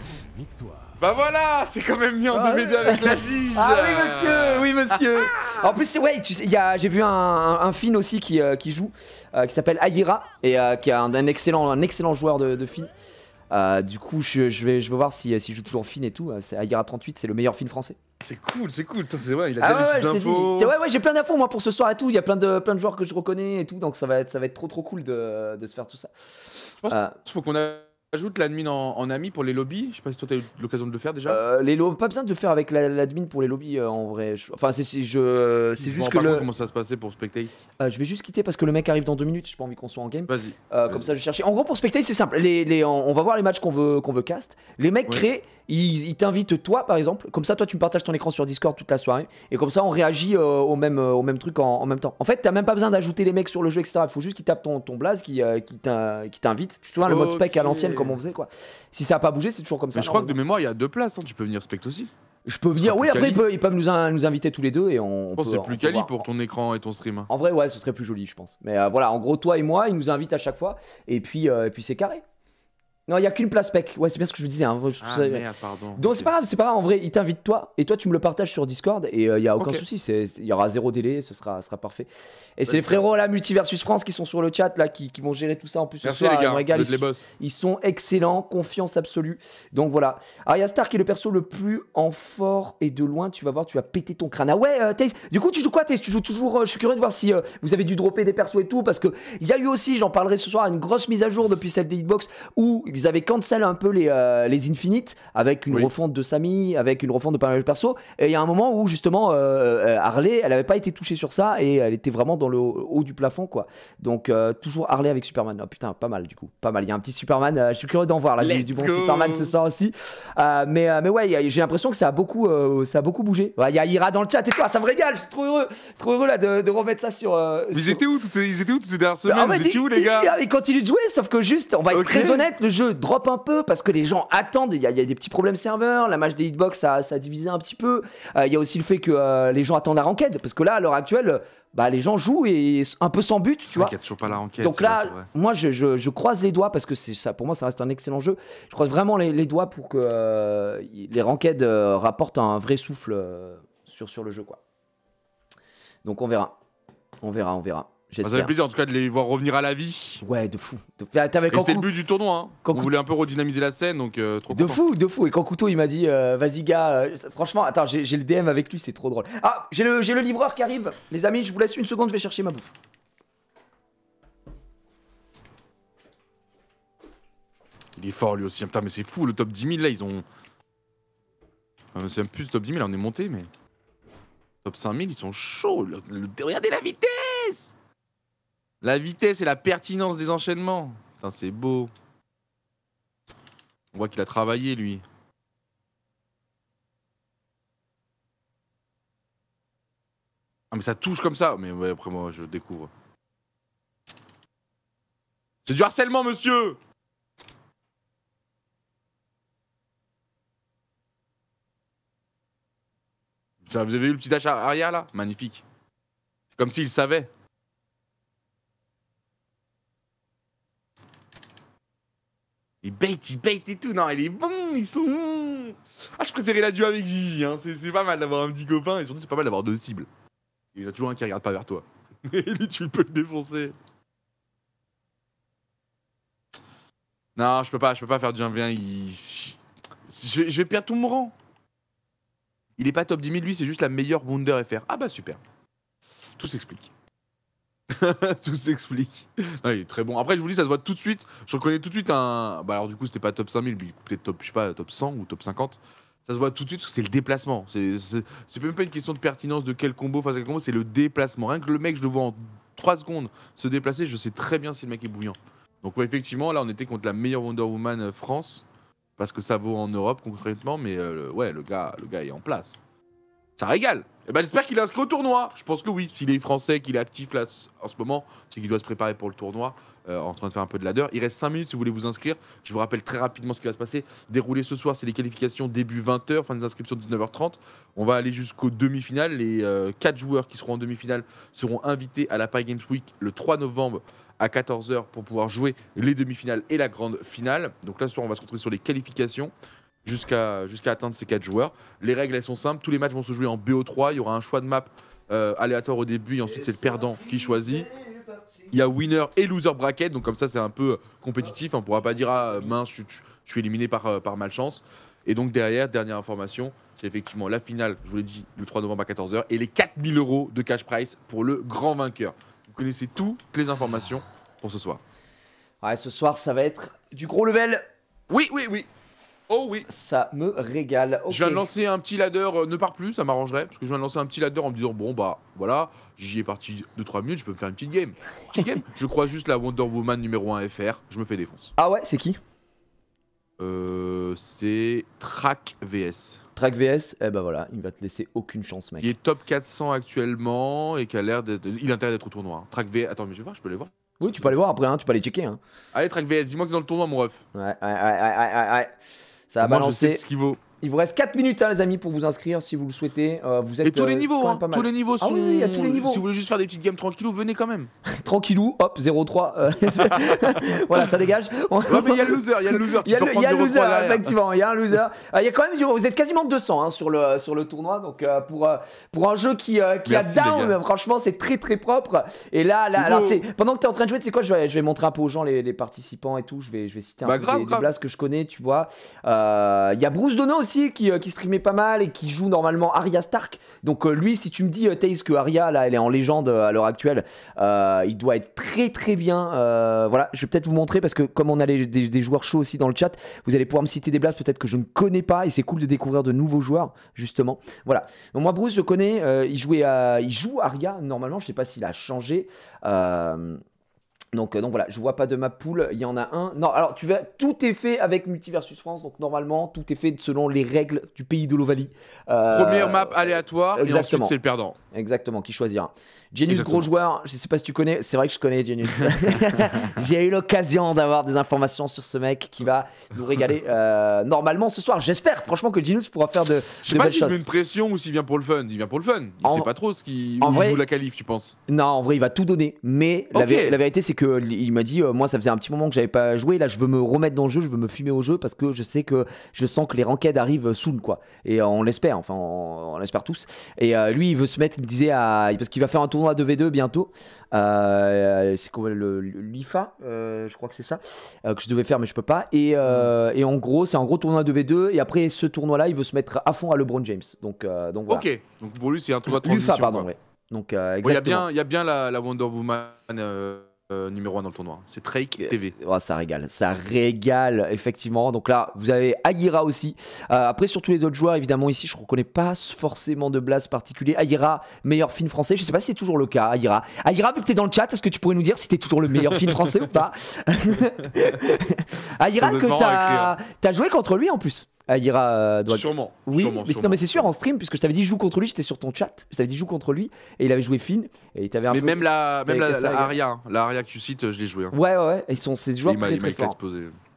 Bah voilà, c'est quand même bien de m'aider avec la gige. Ah oui monsieur. En plus, ouais, tu sais, j'ai vu un Finn aussi qui joue, qui s'appelle Ayira et qui est un excellent joueur de Finn. Du coup, je vais voir s'il joue toujours Finn et tout. C'est Ayira 38, c'est le meilleur Finn français. C'est cool. C'est vrai, il a déjà des petites infos. Ouais, j'ai plein d'infos moi pour ce soir et tout. Il y a plein de joueurs que je reconnais et tout, donc ça va être trop cool de se faire tout ça. Je pense qu'il faut qu'on ajoute l'admin en ami pour les lobbies. Je sais pas si toi t'as eu l'occasion de le faire déjà. Pas besoin de le faire avec l'admin pour les lobbies en vrai. Enfin, c'est juste que comment ça se passait pour Spectate. Je vais juste quitter parce que le mec arrive dans 2 minutes. J'ai pas envie qu'on soit en game. Vas-y. Comme ça, je vais chercher. En gros, pour Spectate, c'est simple. On va voir les matchs qu'on veut cast. Les mecs créent. Ils t'invitent toi par exemple, comme ça toi tu me partages ton écran sur Discord toute la soirée et comme ça on réagit au même truc en même temps. En fait t'as même pas besoin d'ajouter les mecs sur le jeu etc. Il faut juste qu'ils tapent ton blaze qui t'invite. Tu te souviens le mode spec à l'ancienne comme on faisait quoi. Si ça a pas bougé c'est toujours comme ça. Mais je crois que de mémoire il y a 2 places, hein. Tu peux venir spect aussi. Je peux venir, oui après ils peuvent nous inviter tous les deux et on peut, c'est plus quali pour ton écran et ton stream. En vrai ouais ce serait plus joli je pense. Mais voilà en gros toi et moi ils nous invitent à chaque fois et puis c'est carré. Non, il n'y a qu'une place spec. Ouais, c'est bien ce que je me disais. Hein. Merde, pardon. Donc, c'est pas grave. En vrai, il t'invite toi. Et toi, tu me le partages sur Discord. Et il n'y a aucun souci. Il y aura 0 délai. Ce sera parfait. Et c'est les frérots là, Multiversus France, qui sont sur le chat, là, qui vont gérer tout ça en plus. Merci ce soir, les gars. Ils sont excellents. Confiance absolue. Donc voilà. Alors, il y a Star qui est le perso le plus en fort. Et de loin, tu vas voir, tu vas péter ton crâne. Ah ouais, Taze. Du coup, tu joues quoi, Taze? Tu joues toujours. Je suis curieux de voir si vous avez dû dropper des persos et tout. Parce qu'il y a eu aussi, j'en parlerai ce soir, une grosse mise à jour depuis celle des Hitbox où ils avaient cancel un peu les Infinites avec une refonte de Samy, avec une refonte de pas mal de persos. Et il y a un moment où justement Harley, elle avait pas été touchée sur ça et elle était vraiment dans le haut du plafond quoi. Donc toujours Harley avec Superman. Oh putain, pas mal du coup, pas mal. Il y a un petit Superman. Je suis curieux d'en voir là du bon Superman ce soir aussi. Mais ouais, j'ai l'impression que ça a beaucoup bougé. Il y a Ira dans le chat et toi, ça me régale. Je suis trop heureux là de remettre ça sur. Ils étaient où toutes ces dernières semaines? Vous étiez où les gars? Ils continuent de jouer, sauf que juste, on va être très honnête, le jeu drop un peu parce que les gens attendent. Il y a des petits problèmes serveurs. La match des hitbox, ça a divisé un petit peu. Il y a aussi le fait que les gens attendent la ranked parce que là, à l'heure actuelle, les gens jouent et un peu sans but, tu vois. Il y a toujours pas la ranked. Donc là, moi, je croise les doigts parce que ça, pour moi, ça reste un excellent jeu. Je croise vraiment les doigts pour que les ranked rapportent un vrai souffle sur le jeu, quoi. Donc on verra. Ça fait plaisir en tout cas de les voir revenir à la vie. Ouais, de fou. Et c'est le but du tournoi. Hein. On voulait un peu redynamiser la scène, donc trop content. De fou. Et quand Couteau il m'a dit, vas-y gars, franchement, attends, j'ai le DM avec lui, c'est trop drôle. Ah, j'ai le livreur qui arrive. Les amis, je vous laisse une seconde, je vais chercher ma bouffe. Il est fort lui aussi. Putain, mais c'est fou, le top 10 000 là, ils ont. C'est même plus le top 10 000, on est monté, mais. Top 5000, ils sont chauds. Regardez la vitesse! La vitesse et la pertinence des enchaînements. Putain, c'est beau. On voit qu'il a travaillé, lui. Ah, mais ça touche comme ça. Mais ouais, après, moi, je découvre. C'est du harcèlement, monsieur! Vous avez vu le petit dash arrière, là? Magnifique. Comme s'il savait. Il bait et tout. Non, il est bon, ils sont bons. Ah, je préférais la duo avec Gigi. Hein. C'est pas mal d'avoir un petit copain et surtout, c'est pas mal d'avoir 2 cibles. Il y en a toujours un qui regarde pas vers toi. Et lui, tu peux le défoncer. Non, je peux pas faire du 1v1. Je vais perdre tout mon rang. Il est pas top 10 000, lui, c'est juste la meilleure Wunder FR. Ah bah super. Tout s'explique. Tout s'explique. Ouais, il est très bon. Après, je vous dis, ça se voit tout de suite. Je reconnais tout de suite un. Bah, alors, du coup, c'était pas top 5000, peut-être top, je sais pas, top 100 ou top 50. Ça se voit tout de suite parce que c'est le déplacement. C'est même pas une question de pertinence de quel combo face à quel combo, c'est le déplacement. Rien que le mec, je le vois en 3 secondes se déplacer, je sais très bien si le mec est bouillant. Donc ouais, effectivement, là on était contre la meilleure Wonder Woman France, parce que ça vaut en Europe concrètement, mais ouais, le gars est en place. Ça régale. Et ben j'espère qu'il est inscrit au tournoi. Je pense que oui. S'il est français, qu'il est actif là en ce moment, c'est qu'il doit se préparer pour le tournoi, en train de faire un peu de ladder. Il reste 5 minutes si vous voulez vous inscrire. Je vous rappelle très rapidement ce qui va se passer. Dérouler ce soir, c'est les qualifications début 20h, fin des inscriptions 19h30. On va aller jusqu'aux demi-finales. Les 4 joueurs qui seront en demi-finale seront invités à la Paris Games Week le 3 novembre à 14h pour pouvoir jouer les demi-finales et la grande finale. Donc là ce soir, on va se concentrer sur les qualifications jusqu'à atteindre ces 4 joueurs. Les règles, elles sont simples. Tous les matchs vont se jouer en BO3. Il y aura un choix de map aléatoire au début et ensuite c'est le perdant qui choisit. Il y a winner et loser bracket, donc comme ça c'est un peu compétitif. On ne pourra pas dire ah mince, je suis éliminé par malchance. Et donc derrière, dernière information, c'est effectivement la finale, je vous l'ai dit, le 3 novembre à 14h et les 4000 € de cash prize pour le grand vainqueur. Vous connaissez toutes les informations pour ce soir. Ouais, ce soir ça va être du gros level. Oui. Oh oui. Ça me régale. Okay. Je viens de lancer un petit ladder, ne pars plus, ça m'arrangerait. Parce que je viens de lancer un petit ladder en me disant, bon bah voilà, j'y ai parti 2-3 minutes, je peux me faire une petite game. Je crois juste la Wonder Woman numéro 1 FR, je me fais défonce. Ah ouais, c'est qui? C'est Track VS. Track VS, eh ben voilà, il va te laisser aucune chance, mec. Il est top 400 actuellement et qui a l'air d'être. Il a intérêt d'être au tournoi. Hein. Track VS, attends, mais je vais voir, je peux les voir. Oui, tu peux aller voir après, hein, tu peux aller checker. Hein. Allez, Track VS, dis-moi que c'est dans le tournoi, mon ref. Ouais. Ça va balancer. Je sais ce qu'il vaut. Il vous reste 4 minutes, hein, les amis, pour vous inscrire si vous le souhaitez. Vous êtes, et tous les niveaux, hein, tous les niveaux sont. Ah oui, il y a tous les niveaux. Si vous voulez juste faire des petites games tranquillou, venez quand même. Tranquillou, hop, 0-3. Voilà, ça dégage. Ouais, mais il y a le loser, il y a le loser. Il y a le loser, effectivement, il y a un loser. Il y a quand même, vous êtes quasiment 200 hein, sur le tournoi. Donc pour un jeu qui a down, franchement, c'est très très propre. Et là alors, pendant que tu es en train de jouer, tu sais quoi, je vais montrer un peu aux gens les participants et tout. Je vais citer un peu des blasts que je connais, tu vois. Il y a Bruce Dono aussi qui streamait pas mal et qui joue normalement Arya Stark. Donc lui, si tu me dis Taze que Arya là elle est en légende à l'heure actuelle, il doit être très très bien. Voilà, je vais peut-être vous montrer parce que comme on a des joueurs chauds aussi dans le chat, vous allez pouvoir me citer des blasts peut-être que je ne connais pas et c'est cool de découvrir de nouveaux joueurs justement. Voilà. Donc moi Bruce je connais, il joue Arya normalement, je sais pas s'il a changé. Donc voilà, je vois pas de map pool, il y en a un. Non, alors tu vois, tout est fait avec Multiversus France, donc normalement tout est fait selon les règles du pays de l'Ovalie. Première map aléatoire exactement. Et ensuite c'est le perdant. Exactement, qui choisira. Genius, gros joueur, je sais pas si tu connais, c'est vrai que je connais Genius. J'ai eu l'occasion d'avoir des informations sur ce mec qui va nous régaler normalement ce soir. J'espère franchement que Genius pourra faire de Je sais pas si je mets une pression ou s'il vient pour le fun. Il vient pour le fun. Il sait pas trop ce qui joue la qualif, tu penses? Non, en vrai, il va tout donner. Mais la vérité, c'est que il m'a dit, moi, ça faisait un petit moment que j'avais pas joué. Là, je veux me remettre dans le jeu, je veux me fumer au jeu parce que je sais que je sens que les ranked arrivent soon, quoi. Et on l'espère, enfin, on l'espère tous. Et lui, il veut se mettre, il me disait, parce qu'il va faire un tournoi 2v2 bientôt. C'est quoi l'IFA, je crois que c'est ça que je devais faire mais je peux pas et en gros c'est un gros tournoi 2v2 et après ce tournoi là il veut se mettre à fond à LeBron James donc voilà. Ok, donc pour lui c'est un tournoi de transition. l'UFA pardon, ouais. Donc exactement. Il y a bien la Wonder Woman numéro 1 dans le tournoi, c'est Drake TV. Oh, ça régale effectivement. Donc là vous avez Aguira aussi. Après sur tous les autres joueurs évidemment ici je reconnais pas forcément de blast particulier. Aguira meilleur film français, je sais pas si c'est toujours le cas. Aguira vu que t'es dans le chat, est-ce que tu pourrais nous dire si t'es toujours le meilleur film français ou pas? Aguira que t'as joué contre lui en plus. Aguira doit... Sûrement. Oui, sûrement. Non mais c'est sûr en stream puisque je t'avais dit joue contre lui, j'étais sur ton chat, je t'avais dit joue contre lui et il avait joué Finn et il t'avait un peu... même la Arya que tu cites, je l'ai joué. Hein. Ouais, ils sont ces joueurs très très forts.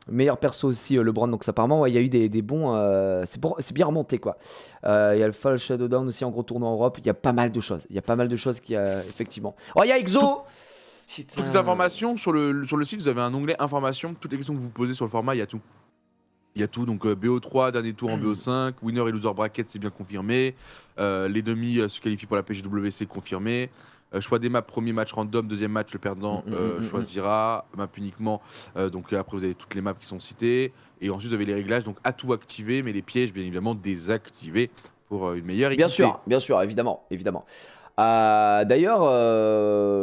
Meilleur perso aussi LeBron, donc apparemment il y a eu des bons, c'est bien remonté quoi. Il y a le Fall Shadowdown aussi en gros tournoi en Europe, il y a pas mal de choses, qui effectivement. Oh il y a Exo. Toutes les informations sur le site, vous avez un onglet informations, toutes les questions que vous posez sur le format, il y a tout. Il y a tout, donc BO3, dernier tour en BO5, winner et loser bracket, c'est bien confirmé. Les demi se qualifient pour la PGWC, confirmé. Choix des maps, premier match random, deuxième match, le perdant choisira. Map uniquement, donc après vous avez toutes les maps qui sont citées. Et ensuite vous avez les réglages, donc à tout activer, mais les pièges bien évidemment désactivés pour une meilleure équité. Bien sûr, évidemment. D'ailleurs,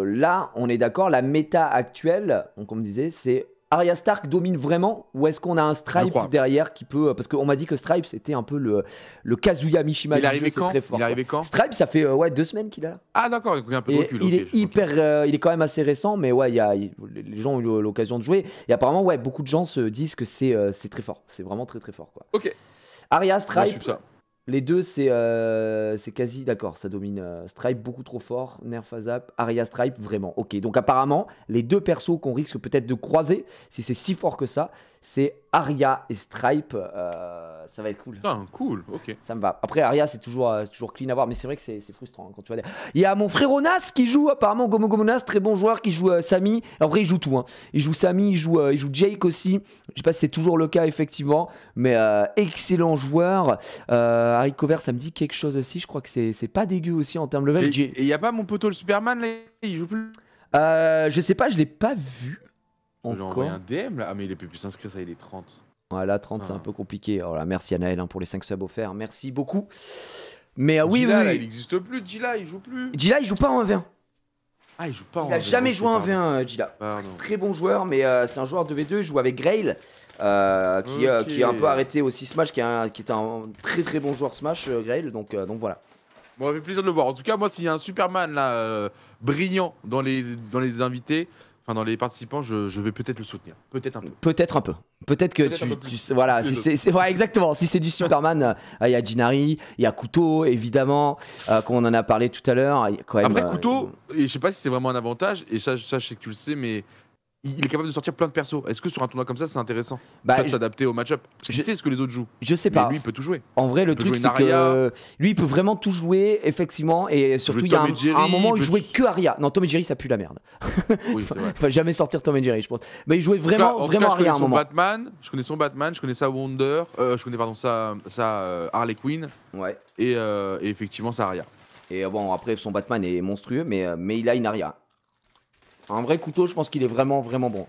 là on est d'accord, la méta actuelle, donc, comme on me disait, c'est Arya Stark domine vraiment ou est-ce qu'on a un Stripe derrière qui peut... Parce qu'on m'a dit que Stripe c'était un peu le Kazuya Mishima du jeu, c'est très fort. Il est arrivé quand? Stripe ça fait 2 semaines qu'il est là. Ah d'accord, il a un peu de recul. Il est hyper... il est quand même assez récent mais ouais, les gens ont eu l'occasion de jouer. Et apparemment ouais, beaucoup de gens se disent que c'est très fort. C'est vraiment très très fort quoi. Ok. Arya, Stripe... Les deux, c'est quasi d'accord, ça domine. Stripe beaucoup trop fort, Nerf Azap, Arya Stripe vraiment. Ok, donc apparemment, les deux persos qu'on risque peut-être de croiser, si c'est si fort que ça, c'est Arya et Stripe. Ça va être cool. Putain, cool, ok. Ça me va. Après, Arya, c'est toujours clean à voir, mais c'est vrai que c'est frustrant hein, quand tu vois. Il y a mon frère Onas qui joue apparemment, Gomo Gomonas, très bon joueur, qui joue Samy. En vrai, il joue tout. Hein. Il joue Samy, il joue Jake aussi. Je sais pas si c'est toujours le cas, effectivement, mais excellent joueur. Harry Cover, ça me dit quelque chose aussi. Je crois que c'est pas dégueu aussi en termes de level. Et il y a pas mon poteau le Superman là, il joue plus? Je sais pas, je l'ai pas vu. J'ai envoyé un DM là. Ah, mais il est plus s'inscrire, ça il est 30. Voilà, 30 c'est un peu compliqué. Voilà, merci à Naël hein, pour les 5 subs offerts. Merci beaucoup. Mais oui, Gila, là, il existe plus. Gila, il joue plus. Gila, il joue pas en 1v1. Ah, il joue pas en 1v1. Il a jamais joué en 1v1, Gila. Très bon joueur, mais c'est un joueur de V2. Il joue avec Grail, qui est un peu arrêté aussi Smash, qui est un très très bon joueur Smash, Grail. Donc voilà. Bon, ça fait plaisir de le voir. En tout cas, moi, s'il y a un Superman là, brillant dans les invités, enfin dans les participants, je vais peut-être le soutenir. Peut-être un peu. Peut-être un peu. Peut-être que voilà, c'est ouais, exactement. Si c'est du Superman, il y a Jinari, il y a Couteau, évidemment, comme on en a parlé tout à l'heure. Après, Couteau, et je sais pas si c'est vraiment un avantage, et ça, je sais que tu le sais, mais il est capable de sortir plein de persos. Est-ce que sur un tournoi comme ça, c'est intéressant de s'adapter au match-up? Parce qu'il sait ce que les autres jouent. Je sais pas. Mais lui, il peut tout jouer. En vrai, le truc, c'est que lui, il peut vraiment tout jouer, effectivement. Et surtout, il y a un moment où il jouait que Arya. Non, Tom et Jerry, ça pue la merde. Oui, c'est vrai. Il faut jamais sortir Tom et Jerry, je pense. Mais il jouait vraiment Arya à un moment. Je connais son Batman, je connais sa Wonder, je connais, pardon, sa Harley Quinn. Ouais. Et effectivement, sa Arya. Et bon, après, son Batman est monstrueux, mais il a une Arya. Un vrai Couteau, je pense qu'il est vraiment bon.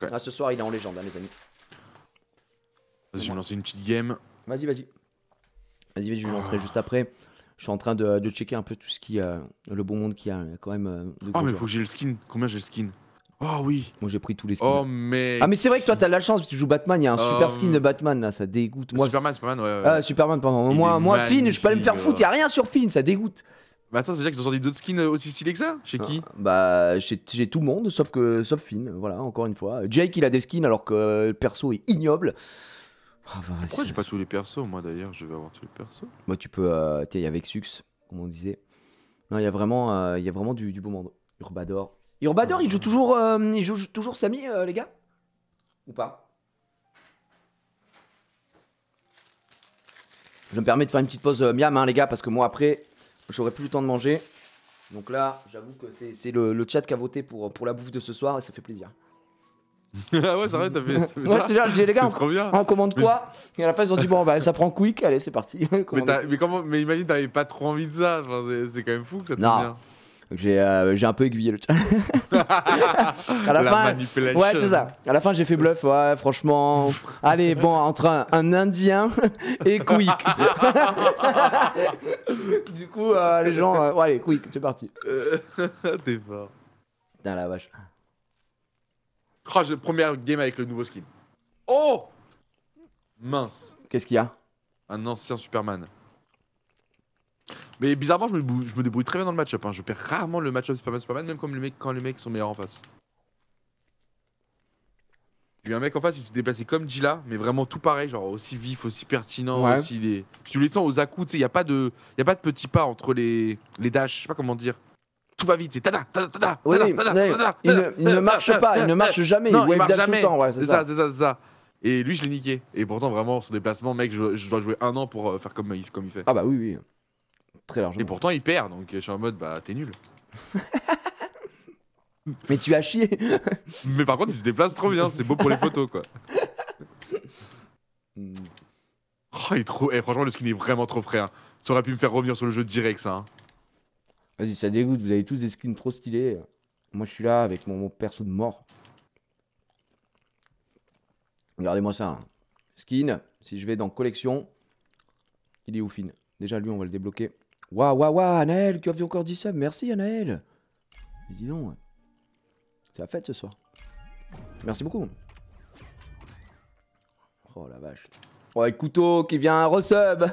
Okay. Là, ce soir, il est en légende, hein, les amis. Vas-y, je vais me lancer une petite game. Vas-y, je lancerai juste après. Je suis en train de checker un peu tout ce qui le bon monde qui a quand même. Oh, mais faut que j'ai le skin. Combien j'ai le skin? Oh oui. Moi, j'ai pris tous les skins. Oh, mais. Ah, mais c'est vrai que toi, t'as de la chance parce que tu joues Batman. Il y a un super skin de Batman là, ça dégoûte. Moi, Superman, ouais. Ah, Superman, pardon. Moi, Finn, je peux aller me faire foutre. Il y a rien sur Finn, ça dégoûte. Bah attends, c'est déjà qu'ils ont sorti d'autres skins aussi stylés que ça? Chez qui? Bah j'ai tout le monde sauf Finn, voilà, encore une fois. Jake il a des skins alors que le perso est ignoble. Oh, bah, pourquoi j'ai pas tous les persos moi d'ailleurs? Je vais avoir tous les persos. Moi tu peux, t'es avec Sux, comme on disait. Non, il y a vraiment du beau monde. Urbador, il joue toujours Samy les gars? Ou pas? Je me permets de faire une petite pause miam les gars parce que moi après j'aurais plus le temps de manger. Donc là, j'avoue que c'est le chat qui a voté pour la bouffe de ce soir et ça fait plaisir. Ah ouais, c'est vrai, t'as fait ça. Déjà, je dis les gars, on commande mais quoi? Et à la fin, ils ont dit bon, bah ça prend quick, allez, c'est parti. mais imagine, t'avais pas trop envie de ça. C'est quand même fou que ça te vienne. J'ai un peu aiguillé le chat. À la fin, ouais, c'est ça. À la fin, j'ai fait bluff. Ouais, franchement. Allez, bon, entre un Indien et Quick. Du coup, les gens. Ouais, allez, Quick, c'est parti. T'es fort. Putain, la vache. Oh, première game avec le nouveau skin. Oh! Mince. Qu'est-ce qu'il y a? Un ancien Superman. Mais bizarrement, je me débrouille très bien dans le match-up. Hein. Je perds rarement le match-up Superman, même quand les mecs sont meilleurs en face. J'ai eu un mec en face, il se déplaçait comme Gila, mais vraiment tout pareil, genre aussi vif, aussi pertinent, ouais. aussi les. Tu les sens aux à-coups, tu sais, y a pas de petits pas entre les dashs, je sais pas comment dire. Tout va vite, c'est tada, tada, tada, oui, tada, tada, il ne marche pas, il ne marche jamais. Non, il marche jamais. Tout le temps, ouais, c'est ça. Et lui, je l'ai niqué. Et pourtant, vraiment, son déplacement, mec, je dois jouer 1 an pour faire comme il fait. Ah bah oui. Très largement. Et pourtant, il perd, donc je suis en mode, bah, t'es nul. Mais tu as chié. Mais par contre, il se déplace trop bien, c'est beau pour les photos, quoi. Oh, il est trop. Franchement, le skin est vraiment trop frais. Hein. Ça aurait pu me faire revenir sur le jeu direct, ça. Hein. Vas-y, ça dégoûte, vous avez tous des skins trop stylés. Moi, je suis là avec mon perso de mort. Regardez-moi ça. Hein. Skin, si je vais dans collection, il est où Finn? Déjà, lui, on va le débloquer. Waouh, Anaël, tu as vu encore 10 subs. Merci, Anaël. Mais dis donc, c'est la fête ce soir. Merci beaucoup. Oh la vache. Ouais, Couteau qui vient resub.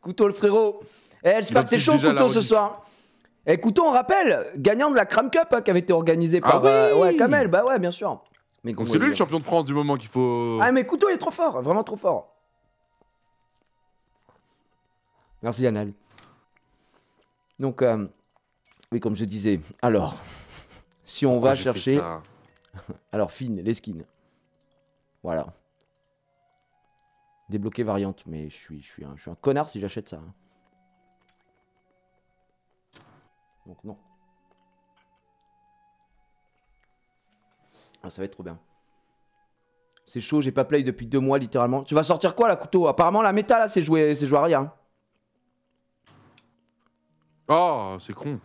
Couteau le frérot. Eh, j'espère que t'es chaud, Couteau, ce soir. Et Couteau, on rappelle, gagnant de la Cram Cup qui avait été organisée par ouais, Kamel. Bah ouais, bien sûr. Mais donc c'est lui le champion de France du moment qu'il faut. Ah, mais Couteau il est trop fort, vraiment trop fort. Merci Yanal. Donc, oui, comme je disais, alors, si on va chercher. Alors, Finn, les skins. Voilà. Débloquer variante, mais je suis un connard si j'achète ça. Donc non. Ah, ça va être trop bien. C'est chaud, j'ai pas play depuis 2 mois littéralement. Tu vas sortir quoi là, Couteau? Apparemment la méta là c'est joué à rien. Oh, c'est con.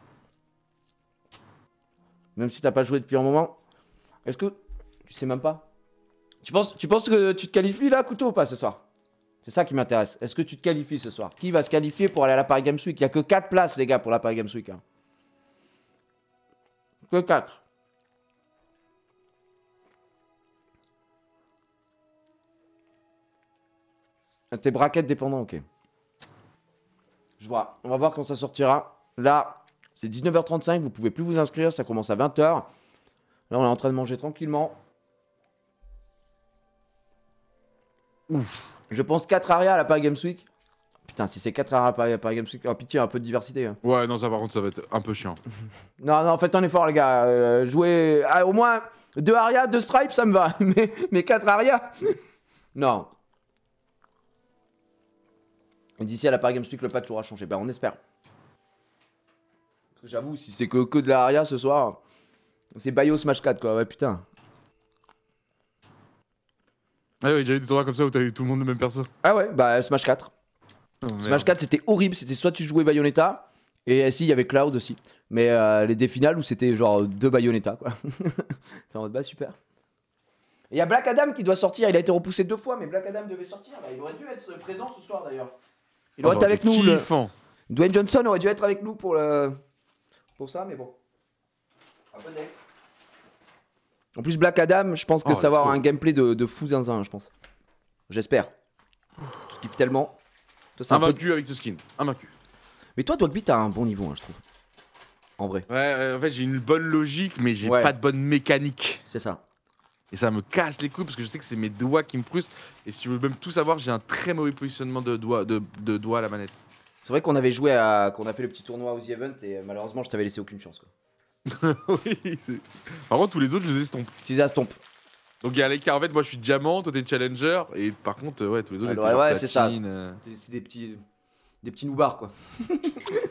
Même si t'as pas joué depuis un moment. Est-ce que... Tu sais même pas. Tu penses que tu te qualifies là, Couteau, ou pas ce soir? C'est ça qui m'intéresse. Est-ce que tu te qualifies ce soir? Qui va se qualifier pour aller à la Paris Games Week? Il y a que 4 places les gars pour la Paris Games Week. Hein. Que 4. T'es braquettes dépendant, ok. Je vois. On va voir quand ça sortira. Là, c'est 19h35, vous pouvez plus vous inscrire, ça commence à 20h. Là, on est en train de manger tranquillement. Ouf. Je pense 4 arias à la Paris Games Week. Putain, si c'est 4 arias à la Paris Games Week, oh, pitié, un peu de diversité. Hein. Ouais, non, ça par contre, ça va être un peu chiant. Non, faites un effort, les gars. Jouer au moins 2 arias, 2 stripes, ça me va. Mais 4 arias non. D'ici à la Paris Games Week, le patch aura changé. Ben, on espère. J'avoue, si c'est que de la aria ce soir, c'est Bayo Smash 4, quoi. Ouais, putain. Ah oui, j'avais des tournois comme ça où t'as eu tout le monde le même perso. Ah ouais, bah Smash 4. Oh, Smash 4, c'était horrible. C'était soit tu jouais Bayonetta, et si, il y avait Cloud aussi. Mais les dés finales où c'était genre 2 Bayonetta, quoi. C'est en mode, bah super. Il y a Black Adam qui doit sortir. Il a été repoussé 2 fois, mais Black Adam devait sortir. Là. Il aurait dû être présent ce soir d'ailleurs. Il aurait été avec nous. Dwayne Johnson aurait dû être avec nous pour ça, mais bon. En plus, Black Adam, je pense que ça va avoir un gameplay de fou zinzin, je pense. J'espère. Je kiffe tellement. Toi, invaincu avec ce skin. Invaincu. Mais toi, Dogby, t'as un bon niveau, hein, je trouve. En vrai. Ouais, en fait, j'ai une bonne logique, mais j'ai pas de bonne mécanique. C'est ça. Et ça me casse les couilles parce que je sais que c'est mes doigts qui me frustrent. Et si tu veux même tout savoir, j'ai un très mauvais positionnement de doigts à la manette. C'est vrai qu'on avait joué qu'on a fait le petit tournoi aux The Event et malheureusement, je t'avais laissé aucune chance, quoi. Oui. Par contre, tous les autres, je les estompe. Tu les estompe. Donc il y a l'écart. En fait, moi, je suis diamant, toi, t'es challenger. Et par contre, ouais, tous les autres, ouais, c'est ça. C'est des petits noubards, quoi.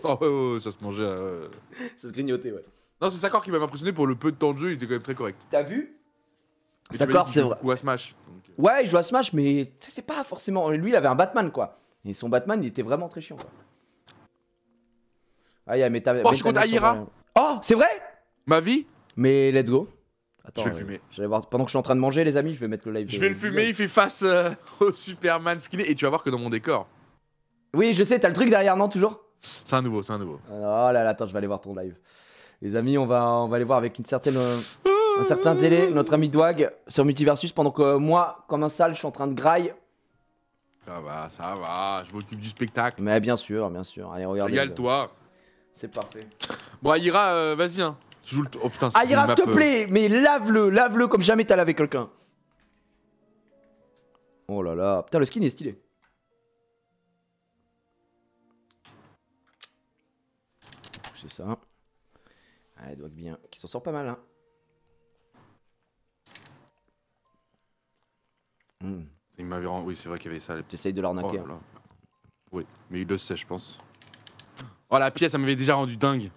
Oh, ouais, ça se mangeait. Ça se grignotait, ouais. Non, c'est Sakor qui m'a impressionné pour le peu de temps de jeu, il était quand même très correct. T'as vu? Sakor, c'est vrai. Ou à Smash. Donc... Ouais, il joue à Smash, mais c'est pas forcément. Lui, il avait un Batman, quoi. Et son Batman, il était vraiment très chiant, quoi. Ah, il y a Meta. Oh, je compte Aira. Oh, c'est vrai? Ma vie? Mais let's go. Attends, je vais le fumer. J'allais voir. Pendant que je suis en train de manger, les amis, je vais mettre le live. Je vais le fumer, il fait face au Superman skinné. Et tu vas voir que dans mon décor. Oui, je sais, t'as le truc derrière, non, toujours? C'est un nouveau. Oh là là, attends, je vais aller voir ton live. Les amis, on va aller voir avec un certain délai notre ami Dwag sur Multiversus pendant que moi, comme un sale, je suis en train de graille. Ça va, je m'occupe du spectacle. Mais bien sûr. Allez, regarde. Régale-toi. C'est parfait. Bon, Aira, vas-y, hein. Tu joues le. Oh putain, c'est Aira, s'il te plaît, mais lave-le comme jamais t'as lavé quelqu'un. Oh là là, putain, le skin est stylé. C'est ça. Allez, Dwag bien, qui s'en sort pas mal, hein. Il m'avait rendu. Oui, c'est vrai qu'il y avait ça. T'essayes de l'arnaquer. Oh, oui, mais il le sait, je pense. Oh, la pièce, ça m'avait déjà rendu dingue.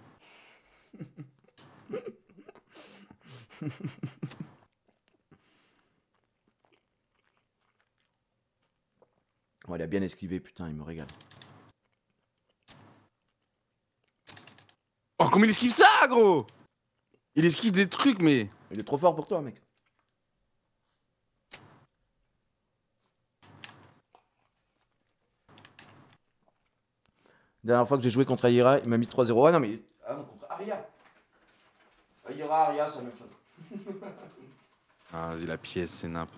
Oh, il a bien esquivé, putain, il me régale. Oh, comment il esquive ça, gros? Il esquive des trucs, mais... Il est trop fort pour toi, mec. Dernière fois que j'ai joué contre Aira, il m'a mis 3-0. Ah non, mais... Ah non, contre Aria. Aira, c'est la même chose. Ah, vas-y, la pièce, c'est nimp.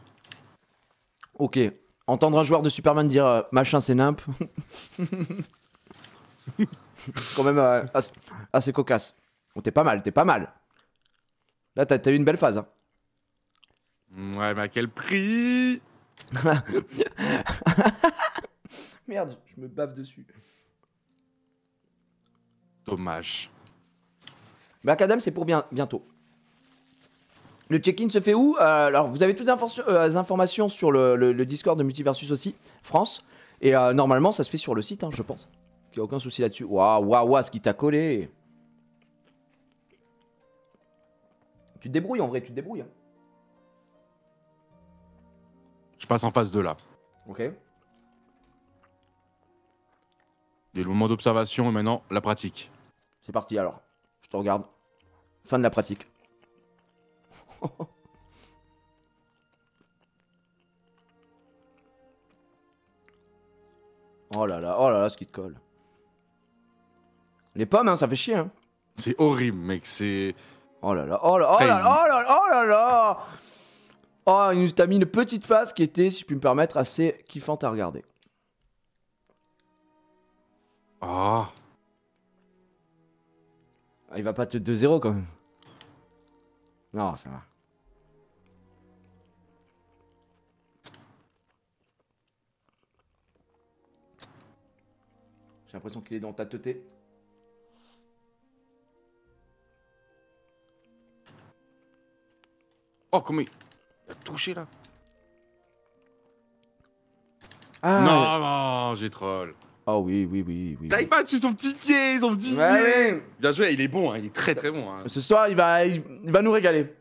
Ok. Entendre un joueur de Superman dire machin c'est nimp. Quand même assez cocasse. Bon, t'es pas mal, t'es pas mal. Là, t'as eu une belle phase. Hein. Ouais, mais à quel prix? Merde, je me bave dessus. Dommage. Macadam, c'est pour bientôt. Le check-in se fait où alors, vous avez toutes les informations sur le Discord de Multiversus aussi, France. Et normalement, ça se fait sur le site, hein, je pense. Il n'y a aucun souci là-dessus. Waouh, waouh, waouh, ce qui t'a collé. Tu te débrouilles en vrai, tu te débrouilles. Hein. Je passe en phase 2 là. Ok. Des moments d'observation et maintenant la pratique. C'est parti alors. Je te regarde. Fin de la pratique. Oh là là, ce qui te colle. Les pommes, hein, ça fait chier. Hein. C'est horrible, mec. C'est. Oh là là, oh là, oh là, oh là, oh là là. Oh, il t'a mis une petite phase qui était, si je puis me permettre, assez kiffante à regarder. Ah. Ah, il va pas te 2-0 quand même. Non, ça va. J'ai l'impression qu'il est dans ta teuté. Oh, comment il a touché là? Ah, Non, non, j'ai troll. Oh oui, oui, oui, oui. J'arrive pas à tuer son petit pied, son petit Ouais, pied. ouais. Bien joué, il est bon, hein, il est très très bon. Hein. Ce soir, il va nous régaler.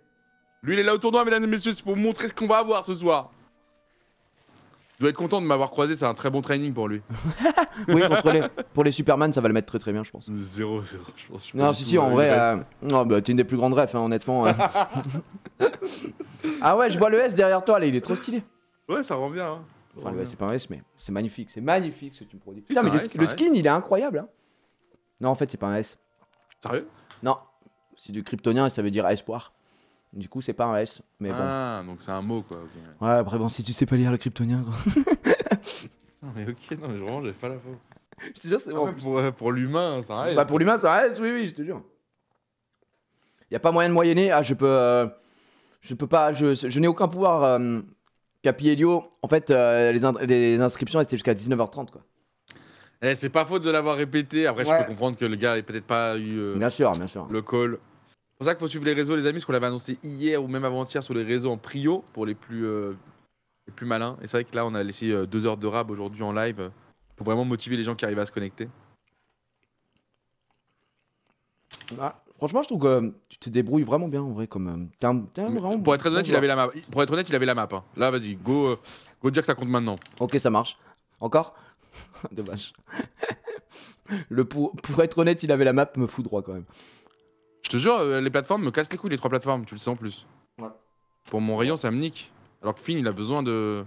Lui, il est là au tournoi, mesdames et messieurs, c'est pour vous montrer ce qu'on va avoir ce soir. Je dois être content de m'avoir croisé, c'est un très bon training pour lui. Oui, pour les Superman, ça va le mettre très très bien, je pense. 0-0, je pense. Non, si, en vrai, non, bah, t'es une des plus grandes refs, hein, honnêtement. Ah ouais, je vois le S derrière toi, là, il est trop stylé. Ouais, ça rend bien. Hein. Enfin, le S, c'est pas un S, mais c'est magnifique ce que tu me produis. Si, Putain, c'est mais un S, le skin, il est incroyable. Hein. Non, en fait, c'est pas un S. Sérieux? Non, c'est du kryptonien et ça veut dire espoir. Du coup, c'est pas un S, mais bon. Ah, donc c'est un mot quoi, ok. Ouais, après, bon, si tu sais pas lire le kryptonien, quoi. Non, mais ok, non, mais vraiment, j'avais pas la faute. Je te jure, c'est bon. Pour l'humain, c'est un S. Bah, pour l'humain, c'est un S, oui, oui, je te jure. Y a pas moyen de moyenner. Ah, je peux pas, je n'ai aucun pouvoir. Capi Helio, en fait, les inscriptions elles étaient jusqu'à 19h30, quoi. Eh, c'est pas faute de l'avoir répété. Après, Ouais. je peux comprendre que le gars ait peut-être pas eu Bien sûr, bien sûr. le call. C'est pour ça qu'il faut suivre les réseaux, les amis, parce qu'on l'avait annoncé hier ou même avant-hier sur les réseaux en prio pour les plus malins. Et c'est vrai que là, on a laissé 2 heures de rab aujourd'hui en live pour vraiment motiver les gens qui arrivent à se connecter. Ah, franchement, je trouve que tu te débrouilles vraiment bien, en vrai, comme. Vraiment Pour être honnête, bon il avait la map. Pour être honnête, il avait la map. Hein. Là, vas-y, go dire que ça compte maintenant. Ok, ça marche. Encore. Dommage. Pour être honnête, il avait la map, me fout droit quand même. Je te jure, les plateformes me cassent les couilles, les 3 plateformes, tu le sais en plus. Ouais. Pour mon rayon, ça me nique. Alors que Finn, il a besoin de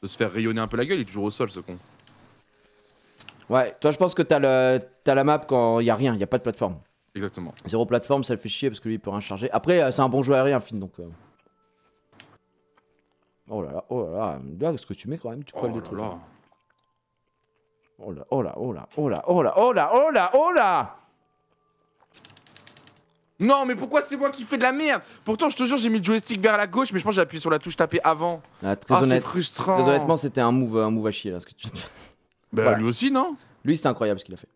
se faire rayonner un peu la gueule, il est toujours au sol, ce con. Ouais, toi, je pense que t'as la map quand il y a rien, il y a pas de plateforme. Exactement. Zéro plateforme, ça le fait chier parce que lui, il peut rien charger. Après, c'est un bon joueur aérien, Finn, donc. Oh là là, oh là là, là, ce que tu mets quand même, tu colles des trucs. Là. Oh là, oh là, oh là, oh là, oh là, oh là, oh là, oh là. Non, mais pourquoi c'est moi qui fais de la merde? Pourtant, je te jure, j'ai mis le joystick vers la gauche, mais je pense que j'ai appuyé sur la touche taper avant. Ah, C'est frustrant. Très honnêtement, c'était un move à chier là, ce que tu. Bah, Voilà. lui aussi, non? Lui, c'était incroyable ce qu'il a fait.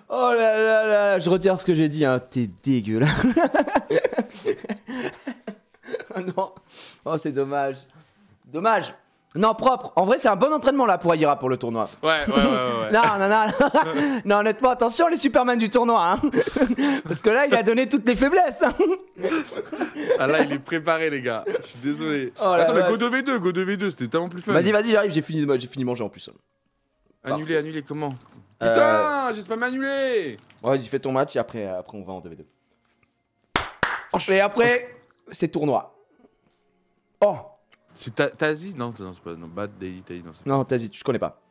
Oh là là là, je retire ce que j'ai dit, hein. T'es dégueulasse. Oh non, oh c'est dommage. Dommage. Non, propre. En vrai, c'est un bon entraînement là pour Aira pour le tournoi. Ouais. Non, non, non. Non, honnêtement, attention les Superman du tournoi. Hein. Parce que là, il a donné toutes les faiblesses. Hein. Ah là, il est préparé, les gars. Je suis désolé. Oh là Attends, mais là. Go 2v2, c'était tellement plus fun. Vas-y, j'arrive, j'ai fini de manger en plus. Annulé, comment? Putain, j'ai spam annulé. Ouais, vas-y, fais ton match et après on va en 2v2. Et après, c'est tournoi. Oh. C'est Tazi? Non, c'est pas. Non, Bad Daily, non. Non, vas-y, je connais pas.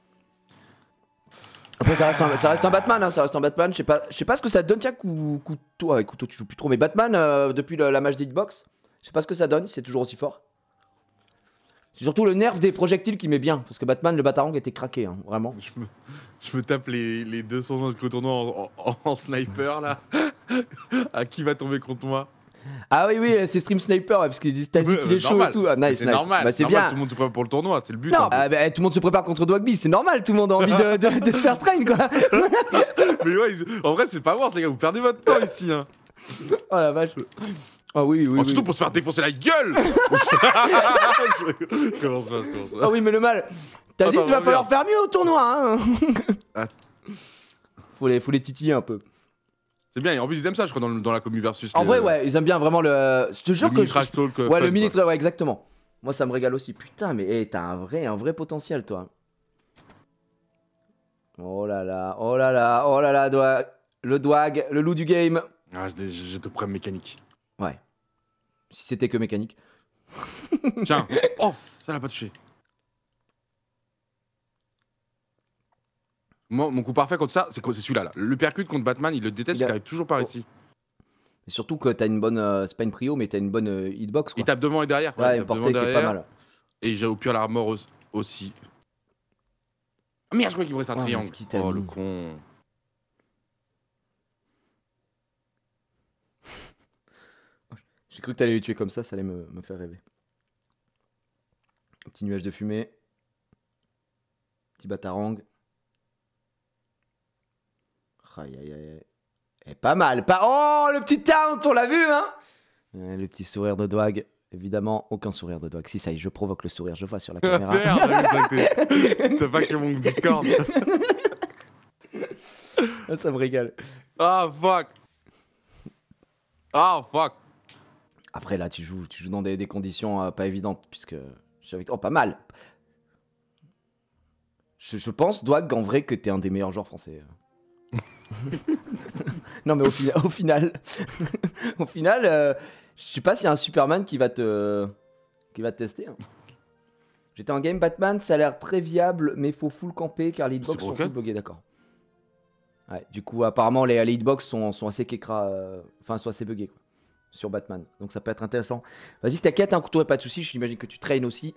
Après, ça reste un Batman, hein, ça reste un Batman. Je sais pas ce que ça donne. Tiens, couteau, avec couteau, tu joues plus trop. Mais Batman, depuis la match d'Hitbox, je sais pas ce que ça donne, si c'est toujours aussi fort. C'est surtout le nerf des projectiles qui met bien. Parce que Batman, le Batarang était craqué, hein, vraiment. Je me tape les 200 inscrits au tournoi en sniper là. À qui va tomber contre moi? Ah oui, c'est Stream Sniper, ouais, parce qu'ils disent Tazit, il est chaud normal. et tout. Ah, nice, C'est nice. normal, Bah, c'est c'est normal, bien. tout le monde se prépare pour le tournoi, c'est le but. Non, un peu. bah, tout le monde se prépare contre Dwagby, c'est normal, tout le monde a envie de se faire train, quoi. Mais ouais, en vrai, c'est pas worth, les gars, vous perdez votre temps ici. Hein. Oh la vache. Ah oui. Surtout pour se faire défoncer la gueule. Je commence pas. Ah oui, mais le mal. Tazit, il va falloir faire mieux au tournoi, hein. Ah. Faut les titiller un peu. C'est bien, et en plus ils aiment ça, je crois, dans la commu versus. En vrai, ouais, ils aiment bien vraiment le. Je te jure que. Mini trash talk. Ouais, le mini trash, ouais, exactement. Moi, ça me régale aussi. Putain, mais hey, t'as un vrai potentiel, toi. Oh là là, le Dwag, le loup du game. Ah, j'ai de problèmes mécaniques. Ouais. Si c'était que mécanique. Tiens. Oh, ça l'a pas touché. Moi, mon coup parfait contre ça, c'est celui-là. Là. Le percute contre Batman, il le déteste, il arrive toujours par ici. Et surtout que t'as une bonne. C'est pas une prio, mais t'as une bonne hitbox. Quoi. Il tape devant et derrière. Ouais, il une tape portée qui est pas mal. Et j'ai au pire l'armor aussi. Ah merde, je crois qu'il me reste un triangle. Oh le con. J'ai cru que t'allais les tuer comme ça allait me faire rêver. Petit nuage de fumée. Petit batarang. Aïe. Et pas mal. Oh, le petit taunt, on l'a vu, hein. Le petit sourire de Dwag. Évidemment, aucun sourire de Dwag. Si, ça y est, je provoque le sourire, je vois sur la caméra. Merde, t'as pas que mon Discord. Ça me régale. Ah, fuck. Après, là, tu joues dans des conditions pas évidentes, puisque je suis avec toi. Oh, pas mal. Je pense, Dwag, en vrai, que t'es un des meilleurs joueurs français. Non, mais au final, je sais pas s'il y a un Superman qui va te tester. Hein. J'étais en game Batman, ça a l'air très viable, mais il faut full camper car les hitbox sont full buggés, d'accord. Ouais, du coup, apparemment, les hitbox sont assez sont assez buggés quoi, sur Batman. Donc ça peut être intéressant. Vas-y, t'inquiète, un couteau, pas de soucis. J'imagine que tu traînes aussi.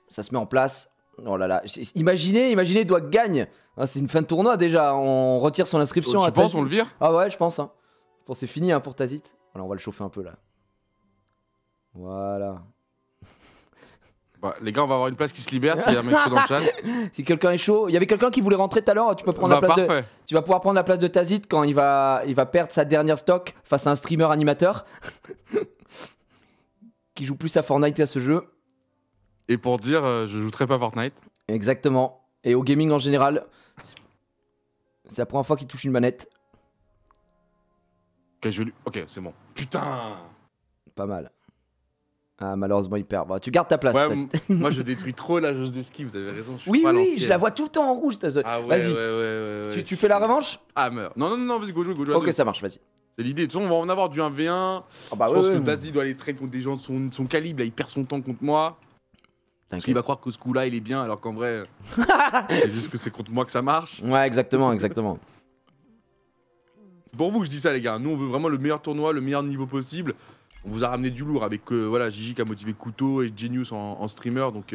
Ça se met en place. Oh là là, imaginez, Dwag gagne. Ah, c'est une fin de tournoi déjà. On retire son inscription. Tu penses on le vire? Ah ouais, je pense. Hein. Je pense que c'est fini hein, pour Tazit. Voilà, on va le chauffer un peu là. Voilà. Bah, les gars, on va avoir une place qui se libère s'il y a un mec chaud dans le chat. Si quelqu'un est chaud, il y avait quelqu'un qui voulait rentrer tout à l'heure. Tu peux prendre la place tu vas pouvoir prendre la place de Tazit quand il va perdre sa dernière stock face à un streamer animateur qui joue plus à Fortnite qu'à ce jeu. Et pour dire, je joue très pas Fortnite. Exactement. Et au gaming en général, c'est la première fois qu'il touche une manette. Ok, c'est bon. Putain. Pas mal. Ah, malheureusement, il perd. Bah, tu gardes ta place. Ouais, moi, je détruis trop la jauge d'esquive, vous avez raison. Oui, je la vois tout le temps en rouge, ta zone. Ah ouais, vas-y. Ouais. Tu fais la revanche? Ah, meurs. Non, vas-y, go jouer. Ok, ça marche, vas-y. C'est l'idée. De toute façon, on va en avoir du 1v1. Ah bah je pense que Tazit doit aller trade contre des gens de son calibre. Là, il perd son temps contre moi. Parce qu'il va croire que ce coup-là, il est bien, alors qu'en vrai, c'est juste que c'est contre moi que ça marche. Ouais, exactement. C'est pour vous que je dis ça, les gars. Nous, on veut vraiment le meilleur tournoi, le meilleur niveau possible. On vous a ramené du lourd avec voilà, Gigi qui a motivé Couteau et Genius en streamer. Donc,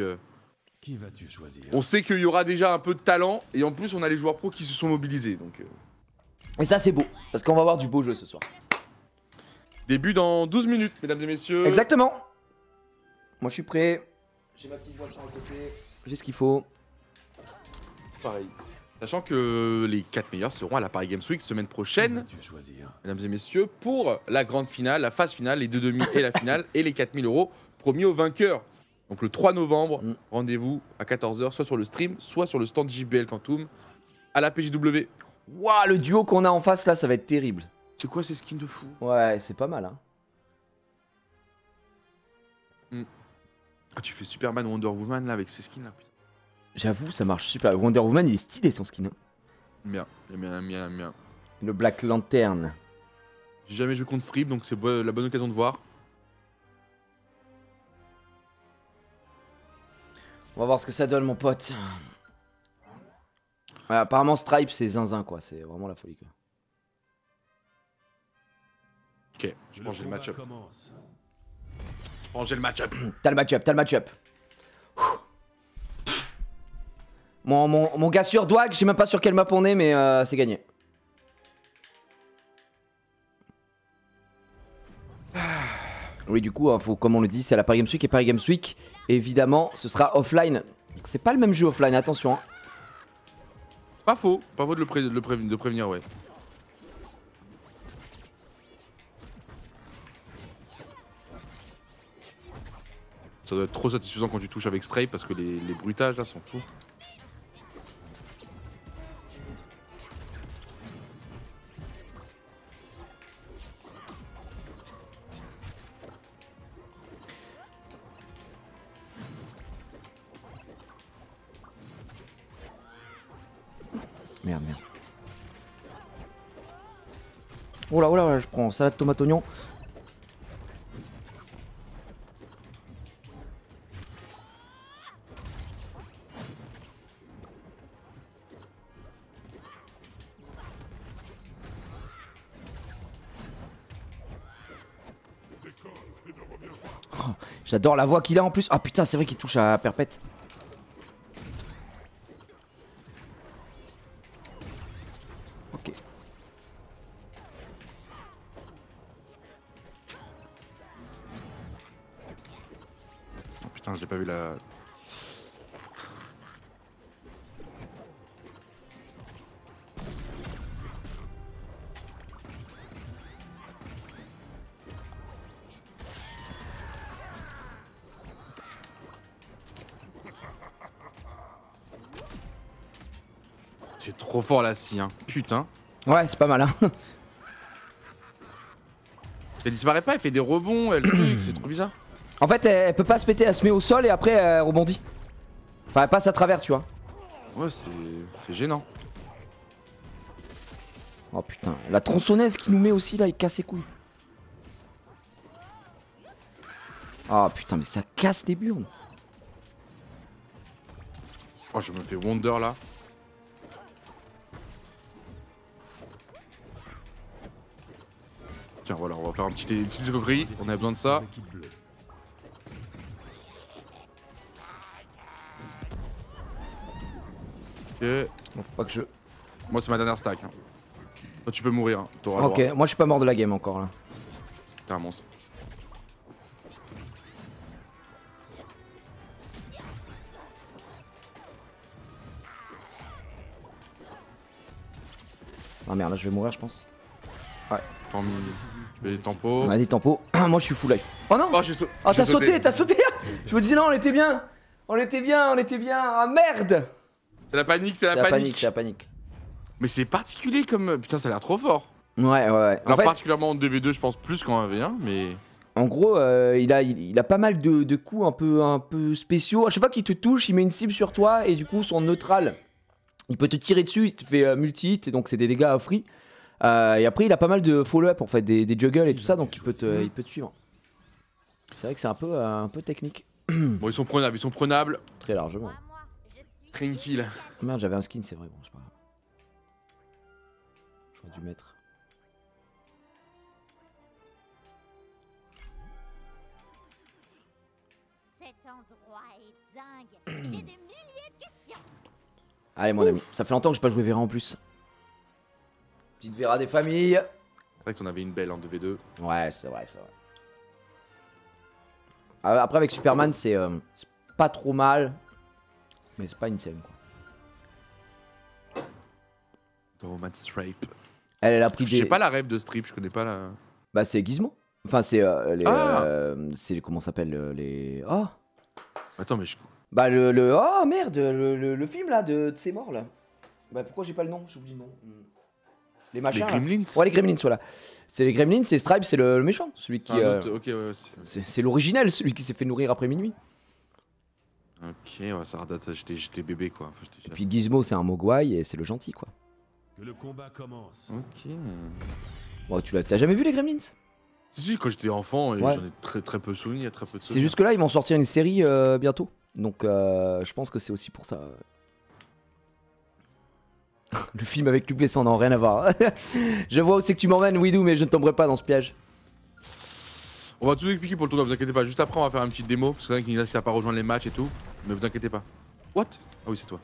qui vas-tu choisir? On sait qu'il y aura déjà un peu de talent. Et en plus, on a les joueurs pros qui se sont mobilisés. Donc, Et ça, c'est beau. Parce qu'on va avoir du beau jeu ce soir. Début dans 12 minutes, mesdames et messieurs. Exactement. Moi, je suis prêt. J'ai ma petite boisson à côté. J'ai ce qu'il faut. Pareil. Sachant que les 4 meilleurs seront à la Paris Games Week semaine prochaine, mesdames et messieurs, pour la grande finale, la phase finale, les 2 demi et la finale, et les 4000 € promis aux vainqueurs. Donc le 3 novembre, rendez-vous à 14 h, soit sur le stream, soit sur le stand JBL Quantum, à la PJW. Waouh, le duo qu'on a en face là, ça va être terrible. C'est quoi ces skins de fou? Ouais, c'est pas mal, hein. Ah, tu fais Superman Wonder Woman là avec ces skins là. J'avoue, ça marche super. Wonder Woman, il est stylé son skin. Hein. Bien. Le Black Lantern. J'ai jamais joué contre Strip, donc c'est la bonne occasion de voir. On va voir ce que ça donne, mon pote. Ouais, apparemment, Stripe, c'est zinzin, quoi. C'est vraiment la folie, quoi. Ok, je pense que j'ai le match-up. Je pense que j'ai le match-up. T'as le match-up, t'as le match-up. Mon gars sur Dwag, je sais même pas sur quelle map on est, mais c'est gagné. Oui, du coup, faut, comme on le dit, c'est à la Paris Games Week. Et Paris Games Week, évidemment, ce sera offline. C'est pas le même jeu offline, attention. Hein. Pas faux de le prévenir, ouais. Ça doit être trop satisfaisant quand tu touches avec Strafe parce que les bruitages là sont fous. Merde. Oh là, je prends salade tomate oignon. Oh, j'adore la voix qu'il a en plus. Ah putain, c'est vrai qu'il touche à perpète. Ok. Oh putain, j'ai pas vu la... C'est trop fort la scie, hein. Putain. Ouais, c'est pas mal, hein. Elle disparaît pas, elle fait des rebonds, c'est trop bizarre. En fait, elle peut pas se péter, elle se met au sol et après elle rebondit. Enfin, elle passe à travers, tu vois. Ouais, c'est gênant. Oh putain, la tronçonneuse qui nous met aussi là, il casse les couilles. Oh putain, mais ça casse les burnes. Oh, je me fais Wonder là. Tiens, voilà, on va faire une petite escroquerie. On a besoin de ça. Ok. Bon, faut pas que je... Moi, c'est ma dernière stack. Hein. Toi, tu peux mourir. Hein. T'auras le Ok, droit. moi je suis pas mort de la game encore là. T'es un monstre. Ah merde, là je vais mourir, je pense. Ouais. Tant mieux. Je fais des tempos. Vas-y, tempo. Moi je suis full life. Oh non! Oh, j'ai sauté. Oh, t'as sauté! Je me disais non, on était bien! On était bien! Ah merde! C'est la panique, c'est la panique. C'est la panique. Mais c'est particulier comme. Putain, ça a l'air trop fort. Ouais. Alors, En fait, particulièrement en 2v2, je pense plus qu'en 1v1, mais. en gros, il a pas mal de coups un peu spéciaux. À chaque fois qu'il te touche, il met une cible sur toi et du coup, son neutral, il peut te tirer dessus, il te fait multi-hit et donc c'est des dégâts à free. Et après, il a pas mal de follow-up en fait, des juggles et tout ça, donc il peut te suivre. C'est vrai que c'est un peu technique. Bon, ils sont prenables. Très largement. Tranquille. Merde, j'avais un skin, c'est vrai. Bon, c'est pas grave. J'aurais dû mettre. Cet endroit est dingue. J'ai des milliers de questions. Allez, mon ami, ça fait longtemps que j'ai pas joué Vera en plus. Petite Vera des familles. C'est vrai que t'en avais une belle en 2v2. Ouais, c'est vrai. Après, avec Superman, c'est pas trop mal. Mais c'est pas une scène, quoi. Roman Stripe. Elle a pris Je des. sais pas la rêve de Strip, je connais pas la. Bah, c'est Gizmo. Enfin, c'est Ah. c'est comment ça s'appelle les. Oh. Attends, mais je. Bah, oh merde, le film là de ces morts là. Bah, pourquoi j'ai pas le nom? J'oublie le nom. Les Les machins. là. Gremlins. Ouais, les Gremlins, voilà. C'est les Gremlins, c'est Stripe, c'est le méchant. Celui qui. Ok, ouais. C'est l'originel, celui qui s'est fait nourrir après minuit. Ok, ouais, ça redate. J'étais bébé quoi. Enfin, Et puis Gizmo, c'est un mogwai et c'est le gentil, quoi. Que le combat commence. Ok. Bon, t'as jamais vu les Gremlins? Si, quand j'étais enfant, et Ouais. j'en ai très peu souvenirs, très peu de C'est souvenirs. juste que là, ils vont sortir une série bientôt. Donc, je pense que c'est aussi pour ça. Le film avec Luc Besson, non, rien à voir. Je vois où c'est que tu m'emmènes, Widou, mais je ne tomberai pas dans ce piège. On va tout expliquer pour le tournoi, vous inquiétez pas. Juste après, on va faire une petite démo. Parce que c'est vrai qu'il n'a pas rejoindre les matchs et tout. Mais vous inquiétez pas. What? Ah oui, c'est toi.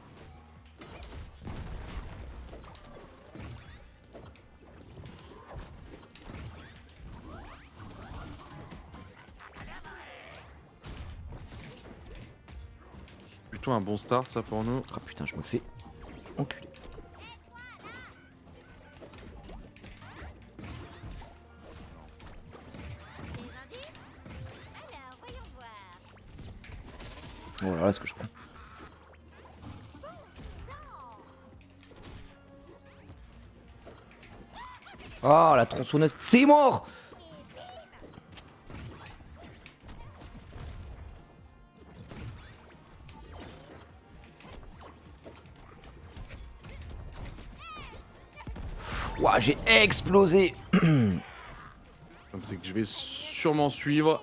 Plutôt un bon start, ça, pour nous. Ah putain, je me fais enculer. Des indices? Alors, voyons voir. Oh là là, ce que je prends. Oh, la tronçonneuse, c'est mort! Ouah, j'ai explosé! Comme c'est que je vais sûrement suivre.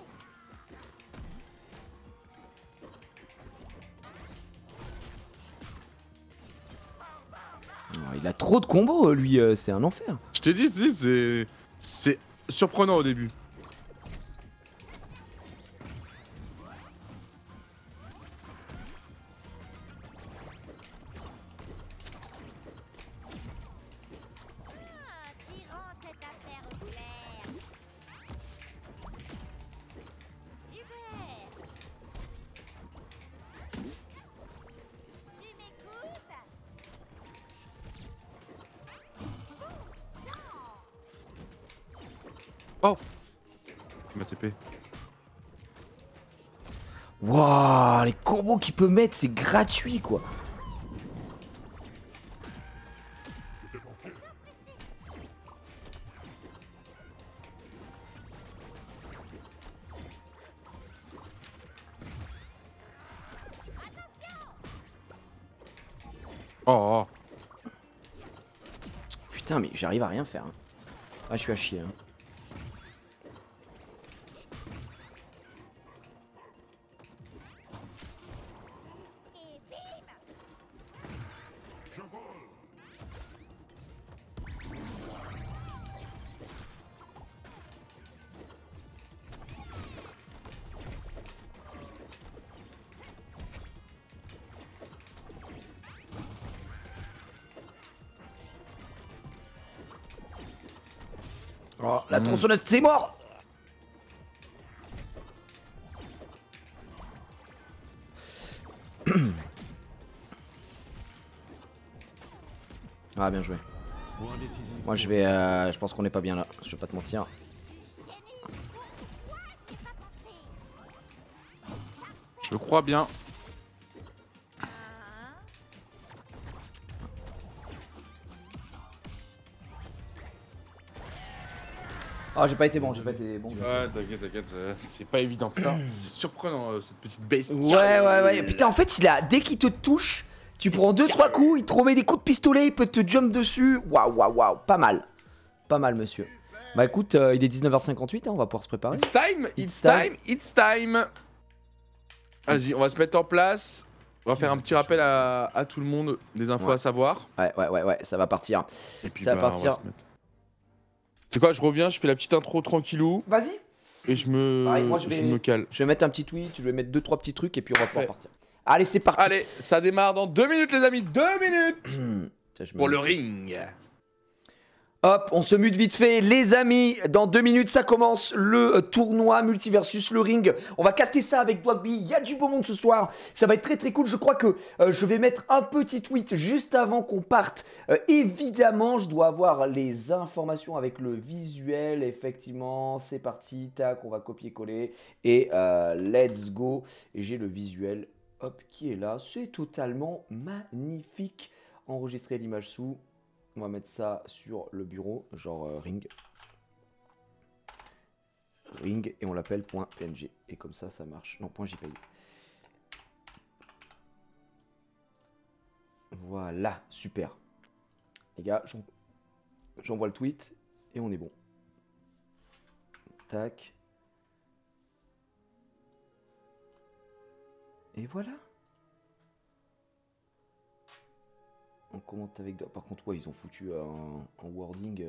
Oh, il a trop de combos, lui, c'est un enfer. Je t'ai dit, c'est surprenant au début. Ah, tirant cette affaire au clair. Super. Tu m'écoutes? Oh! Ma TP. Waouh, les combos qu'il peut mettre, c'est gratuit, quoi. Oh, oh. Putain, mais j'arrive à rien faire. Hein. Ah, je suis à chier. Hein. Et bim. Oh, la tronçonneuse, c'est mort! Ah, bien joué. Point décisif. Moi, je vais. Je pense qu'on est pas bien là. Je vais pas te mentir. Je le crois bien. Ah, j'ai pas été bon, j'ai pas été bon. Ouais, t'inquiète, c'est pas évident, putain. C'est surprenant cette petite bestiole. Ouais. Putain, en fait, dès qu'il te touche, tu prends 2-3 coups, il te remet des coups de pistolet, il peut te jump dessus. Waouh. Pas mal. Pas mal, monsieur. Bah écoute, il est 19h58, hein, on va pouvoir se préparer. It's time. Vas-y, on va se mettre en place. On va faire un petit rappel à tout le monde des infos Ouais. à savoir. Ouais, ça va partir. Et puis Ça va on va partir. se mettre. C'est quoi, je reviens, je fais la petite intro tranquillou Vas-y. et je me, Pareil, moi, je me cale. Je vais mettre un petit tweet, je vais mettre 2-3 petits trucs et puis on va pouvoir Parfait. partir. Allez, c'est parti. Allez, ça démarre dans 2 minutes les amis, 2 minutes Tiens, je me pour mets- le ring. Hop, on se mute vite fait, les amis. Dans 2 minutes, ça commence le tournoi Multiversus, le ring. On va caster ça avec Dwagby. Il y a du beau monde ce soir. Ça va être très cool. Je crois que je vais mettre un petit tweet juste avant qu'on parte. Évidemment, je dois avoir les informations avec le visuel. Effectivement, c'est parti. Tac, on va copier-coller. Et let's go. Et j'ai le visuel, hop, qui est là. C'est totalement magnifique. Enregistrer l'image sous. On va mettre ça sur le bureau, genre ring. Ring, et on l'appelle .png. Et comme ça marche. Non, .jpg. Voilà, super. Les gars, j'envoie le tweet et on est bon. Tac. Et voilà. On commente avec... Par contre, ouais, ils ont foutu un wording...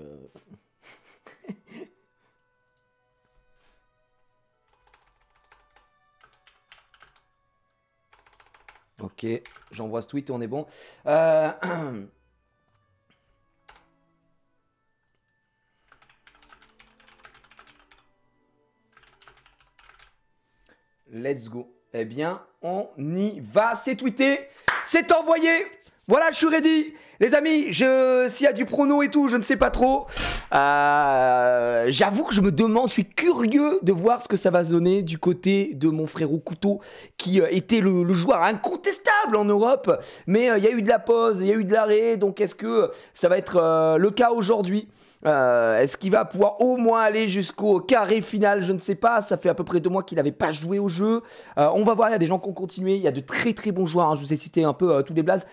Ok, j'envoie ce tweet et on est bon. Let's go. Eh bien, on y va. C'est tweeté, c'est envoyé. Voilà, je suis ready. Les amis, s'il y a du prono et tout, je ne sais pas trop. J'avoue que je me demande, je suis curieux de voir ce que ça va donner du côté de mon frérot Couteau, qui était le joueur incontestable en Europe. Mais il y a eu de la pause, il y a eu de l'arrêt. Donc est-ce que ça va être le cas aujourd'hui ? Est-ce qu'il va pouvoir au moins aller jusqu'au carré final? Je ne sais pas, ça fait à peu près 2 mois qu'il n'avait pas joué au jeu. On va voir, il y a des gens qui ont continué, il y a de très très bons joueurs, hein. Je vous ai cité un peu tous les blazes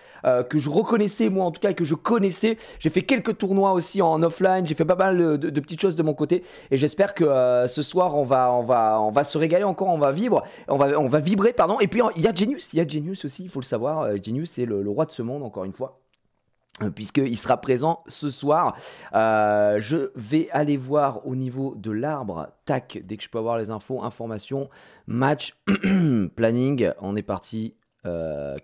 que je reconnaissais moi en tout cas, et que je connaissais. J'ai fait quelques tournois aussi en offline, j'ai fait pas mal de petites choses de mon côté, et j'espère que ce soir on va se régaler encore, on va vibrer pardon. Et puis il y a Genius aussi, il faut le savoir. Genius c'est le roi de ce monde encore une fois, puisqu'il sera présent ce soir. Je vais aller voir au niveau de l'arbre. Tac, dès que je peux avoir les informations. Match, planning, on est parti.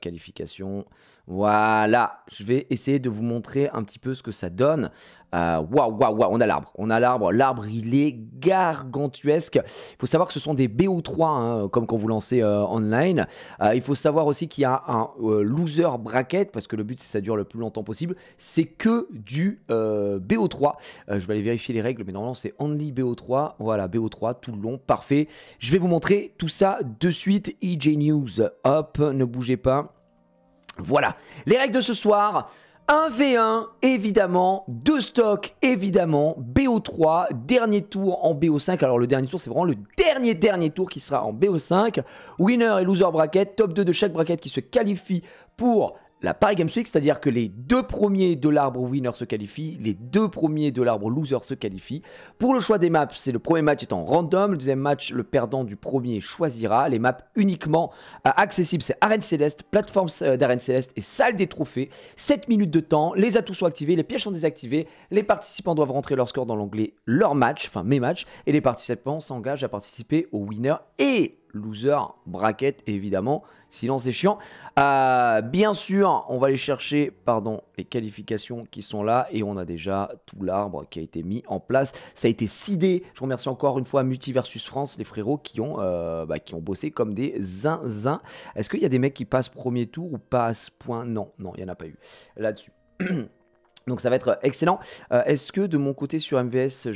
Qualification. Voilà, je vais essayer de vous montrer un petit peu ce que ça donne. Waouh, on a l'arbre. L'arbre, il est gargantuesque. Il faut savoir que ce sont des BO3, hein, comme quand vous lancez online. Il faut savoir aussi qu'il y a un loser bracket, parce que le but, c'est que ça dure le plus longtemps possible. C'est que du BO3. Je vais aller vérifier les règles, mais normalement, c'est only BO3. Voilà, BO3, tout le long, parfait. Je vais vous montrer tout ça de suite. EJ News, hop, ne bougez pas. Voilà, les règles de ce soir. 1v1 évidemment, 2 stocks évidemment, BO3, dernier tour en BO5. Alors le dernier tour c'est vraiment le dernier tour qui sera en BO5. Winner et loser bracket, top 2 de chaque bracket qui se qualifie pour la Paris Games Week, c'est-à-dire que les 2 premiers de l'arbre winner se qualifient, les 2 premiers de l'arbre loser se qualifient. Pour le choix des maps, c'est le premier match étant random, le deuxième match, le perdant du premier choisira. Les maps uniquement accessibles, c'est Arène Céleste, plateforme d'Arène Céleste et salle des trophées. 7 minutes de temps, les atouts sont activés, les pièges sont désactivés, les participants doivent rentrer leur score dans l'onglet leur match, enfin mes matchs, et les participants s'engagent à participer au winner et loser bracket, évidemment. Silence est chiant. Bien sûr, on va aller chercher les qualifications qui sont là, et on a déjà tout l'arbre qui a été mis en place. Ça a été seedé. Je remercie encore une fois Multiversus France, les frérots qui ont bossé comme des zinzins. Est-ce qu'il y a des mecs qui passent premier tour ou passent point? Non, il n'y en a pas eu là-dessus. Donc ça va être excellent. Est-ce que de mon côté sur MVS,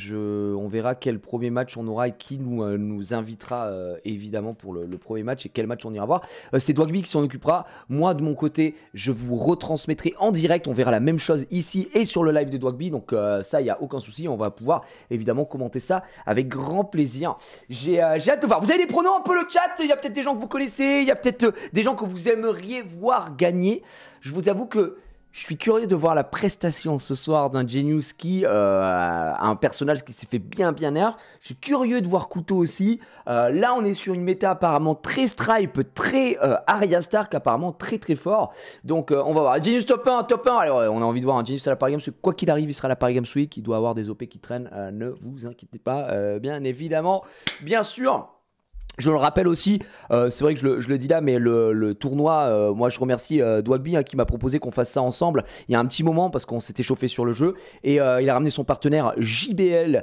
on verra quel premier match on aura et qui nous invitera évidemment pour le premier match et quel match on ira voir. C'est Dwagby qui s'en occupera. Moi de mon côté, je vous retransmettrai en direct. On verra la même chose ici et sur le live de Dwagby. Donc ça, il n'y a aucun souci. On va pouvoir évidemment commenter ça avec grand plaisir. J'ai hâte de voir. Vous avez des pronos un peu le chat? Il y a peut-être des gens que vous connaissez. Il y a peut-être des gens que vous aimeriez voir gagner. Je vous avoue que je suis curieux de voir la prestation ce soir d'un Genius qui a un personnage qui s'est fait bien nerf. Je suis curieux de voir Couteau aussi. Là, on est sur une méta apparemment très Stripe, très Arya Stark, apparemment très fort. Donc, on va voir. Genius top 1. Alors, on a envie de voir un Genius à la Paris Games Week. Quoi qu'il arrive, il sera à la Paris Games Week. Il doit avoir des OP qui traînent. Ne vous inquiétez pas, bien évidemment. Bien sûr. Je le rappelle aussi, c'est vrai que je le dis là, mais le tournoi, moi je remercie Dwagby qui m'a proposé qu'on fasse ça ensemble il y a un petit moment parce qu'on s'était chauffé sur le jeu, et il a ramené son partenaire JBL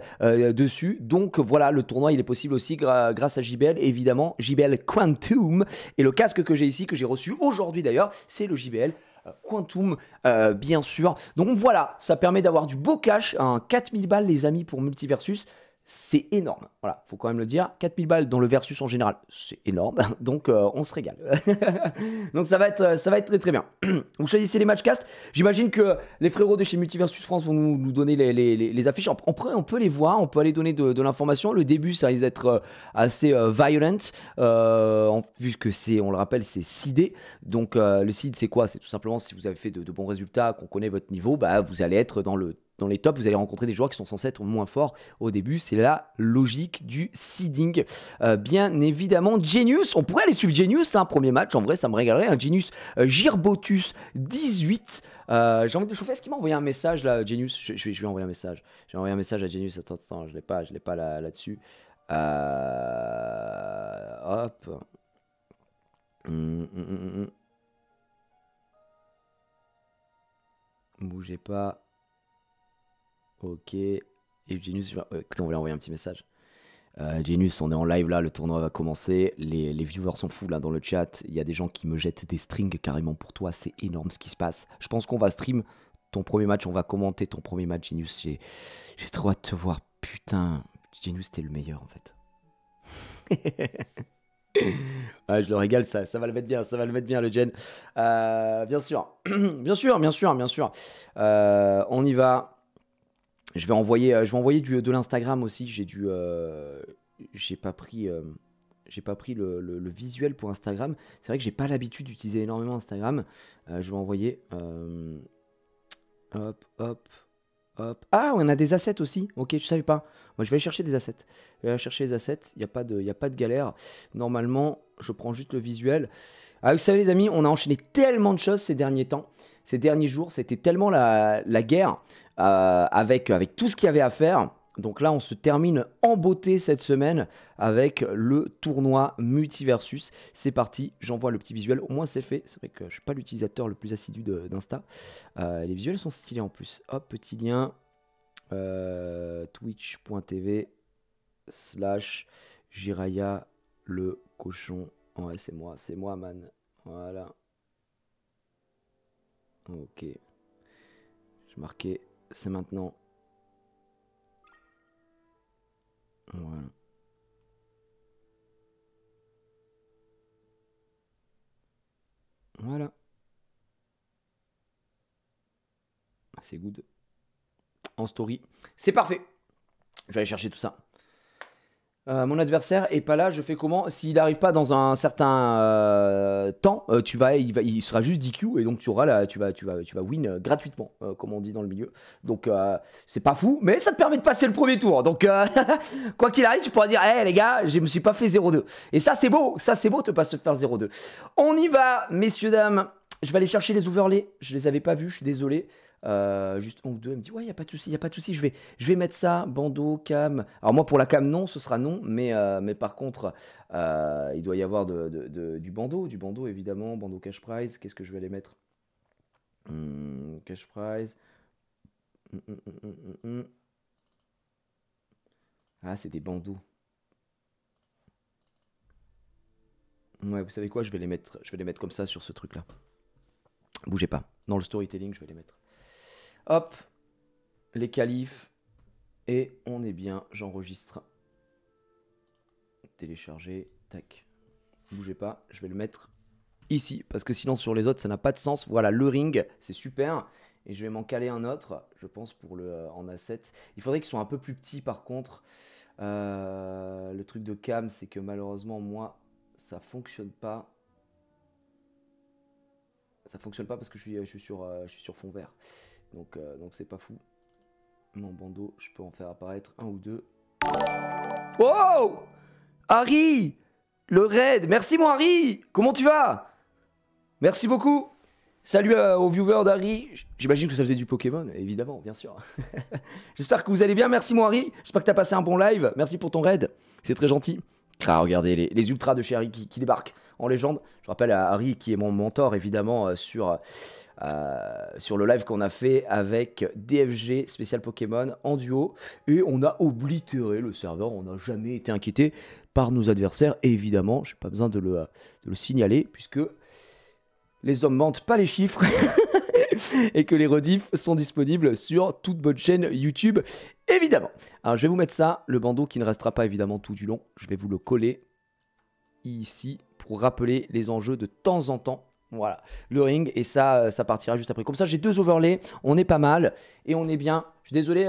dessus. Donc voilà, le tournoi il est possible aussi grâce à JBL, évidemment, JBL Quantum, et le casque que j'ai ici, que j'ai reçu aujourd'hui d'ailleurs, c'est le JBL Quantum, bien sûr. Donc voilà, ça permet d'avoir du beau cash, 4000 balles les amis pour Multiversus. C'est énorme, voilà, faut quand même le dire. 4000 balles dans le versus en général, c'est énorme, donc on se régale. Donc ça va être très bien. Vous choisissez les matchcasts. J'imagine que les frérots de chez Multiversus France vont nous donner les affiches. On peut les voir, on peut aller donner de l'information. Le début, ça risque d'être assez violent, vu que on le rappelle, c'est seedé. Donc le seed, c'est quoi? C'est tout simplement si vous avez fait de bons résultats, qu'on connaît votre niveau, bah, vous allez être dans les tops, vous allez rencontrer des joueurs qui sont censés être moins forts au début. C'est la logique du seeding. Bien évidemment, Genius, on pourrait aller suivre Genius, premier match, en vrai ça me régalerait. Genius Girbotus 18, J'ai envie de le chauffer. Est-ce qu'il m'a envoyé un message là, Genius? Je vais envoyer un message. J'ai envoyé un message à Genius. Attends, je l'ai pas là-dessus. Hop. Bougez pas. Ok. Et Genius, écoutez, on va lui envoyer un petit message. Genius, on est en live là, le tournoi va commencer. Les viewers sont fous là dans le chat. Il y a des gens qui me jettent des strings carrément pour toi. C'est énorme ce qui se passe. Je pense qu'on va stream ton premier match. On va commenter ton premier match, Genius. J'ai trop hâte de te voir. Putain, Genius, t'es le meilleur en fait. Ouais, je le régale, ça va le mettre bien, le Gen. Bien sûr, bien sûr. On y va. Je vais envoyer de l'Instagram aussi. J'ai pas pris le visuel pour Instagram. C'est vrai que j'ai pas l'habitude d'utiliser énormément Instagram. Je vais envoyer. Hop. Ah, on a des assets aussi. Ok, je savais pas. Moi, je vais aller chercher des assets. Il n'y a pas de galère. Normalement, je prends juste le visuel. Ah, vous savez, les amis, on a enchaîné tellement de choses ces derniers temps. Ces derniers jours, c'était tellement la guerre avec tout ce qu'il y avait à faire. Donc là, on se termine en beauté cette semaine avec le tournoi Multiversus. C'est parti, j'envoie le petit visuel. Au moins, c'est fait. C'est vrai que je ne suis pas l'utilisateur le plus assidu d'Insta. Les visuels sont stylés en plus. Hop, petit lien. Twitch.tv/Jiraya le cochon. Ouais, c'est moi, man. Voilà. Ok. J'ai marqué, c'est maintenant. Voilà. Voilà. C'est good. En story. C'est parfait. Je vais aller chercher tout ça. Mon adversaire est pas là, je fais comment? S'il n'arrive pas dans un certain temps, il sera juste DQ et donc tu vas win gratuitement, comme on dit dans le milieu. Donc c'est pas fou, mais ça te permet de passer le premier tour. Donc quoi qu'il arrive, tu pourras dire, hey, les gars, je me suis pas fait 0-2. Et ça c'est beau de pas se faire 0-2. On y va, messieurs dames. Je vais aller chercher les overlays. Je les avais pas vus, je suis désolé. Juste un ou deux, elle me dit ouais, y a pas de souci, je vais mettre ça, bandeau, cam. Alors moi pour la cam non, ce sera non, mais par contre il doit y avoir du bandeau évidemment, bandeau cash prize. Qu'est-ce que je vais aller mettre? Cash prize. Ah, c'est des bandeaux. Ouais, vous savez quoi, je vais les mettre comme ça sur ce truc là. Bougez pas, dans le storytelling je vais les mettre. Hop, les qualifs, et on est bien, j'enregistre. Télécharger, tac. Bougez pas, je vais le mettre ici, parce que sinon sur les autres ça n'a pas de sens. Voilà, le ring, c'est super, et je vais m'en caler un autre, je pense pour le en asset. Il faudrait qu'ils soient un peu plus petits par contre. Le truc de cam, c'est que malheureusement moi, ça fonctionne pas. Ça fonctionne pas parce que je suis sur fond vert. Donc c'est pas fou. Mon bandeau, je peux en faire apparaître un ou deux. Wow, Harry, le raid. Merci mon Harry. Comment tu vas? Merci beaucoup. Salut aux viewers d'Harry. J'imagine que ça faisait du Pokémon, évidemment, bien sûr. J'espère que vous allez bien. Merci mon Harry. J'espère que tu as passé un bon live. Merci pour ton raid. C'est très gentil. Ah, regardez les ultras de chez Harry qui débarquent en légende. Je rappelle à Harry qui est mon mentor évidemment sur le live qu'on a fait avec DFG spécial Pokémon en duo, et on a oblitéré le serveur. On n'a jamais été inquiété par nos adversaires, et évidemment j'ai pas besoin de le signaler puisque les hommes mentent pas les chiffres et que les rediffs sont disponibles sur toute bonne chaîne YouTube évidemment. Alors je vais vous mettre ça, le bandeau qui ne restera pas évidemment tout du long, je vais vous le coller ici pour rappeler les enjeux de temps en temps. Voilà, le ring, et ça partira juste après. Comme ça, j'ai deux overlays, on est pas mal, et on est bien. Je suis désolé,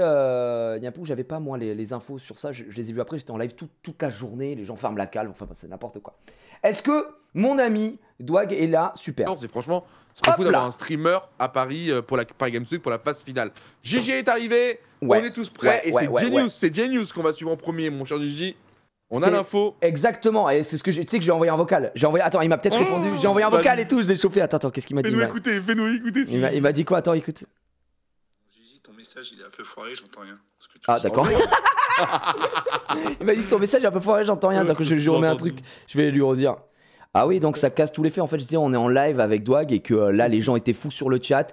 Niapou, j'avais pas moi les infos sur ça, je les ai vus après, j'étais en live toute la journée, les gens ferment la cale, enfin c'est n'importe quoi. Est-ce que mon ami Dwag est là? Super. Non, c'est franchement, ce serait fou d'avoir un streamer à Paris pour la Paris Games Week pour la phase finale. GG est arrivé, Ouais. on est tous prêts, Ouais, et c'est Genius qu'on va suivre en premier, mon cher Gigi. On a C'est- l'info. Exactement, et c'est ce que tu sais que j'ai envoyé un vocal. J'ai envoyé. Attends, il m'a peut-être répondu. J'ai envoyé un Vas-y. vocal et tout, je l'ai chauffé. Attends, qu'est-ce qu'il m'a dit? Fais-nous écouter. Il m'a dit quoi? Attends, écoute. Gigi, ton message il est un peu foiré, j'entends rien. Parce que tu Ah, dis- d'accord. Il m'a dit que ton message est un peu foiré, j'entends rien. Donc je lui remets un J'entends. truc. Je vais lui redire. Ah oui, donc ça casse tous les faits. En fait, je disais, on est en live avec Dwag et que là, les gens étaient fous sur le chat.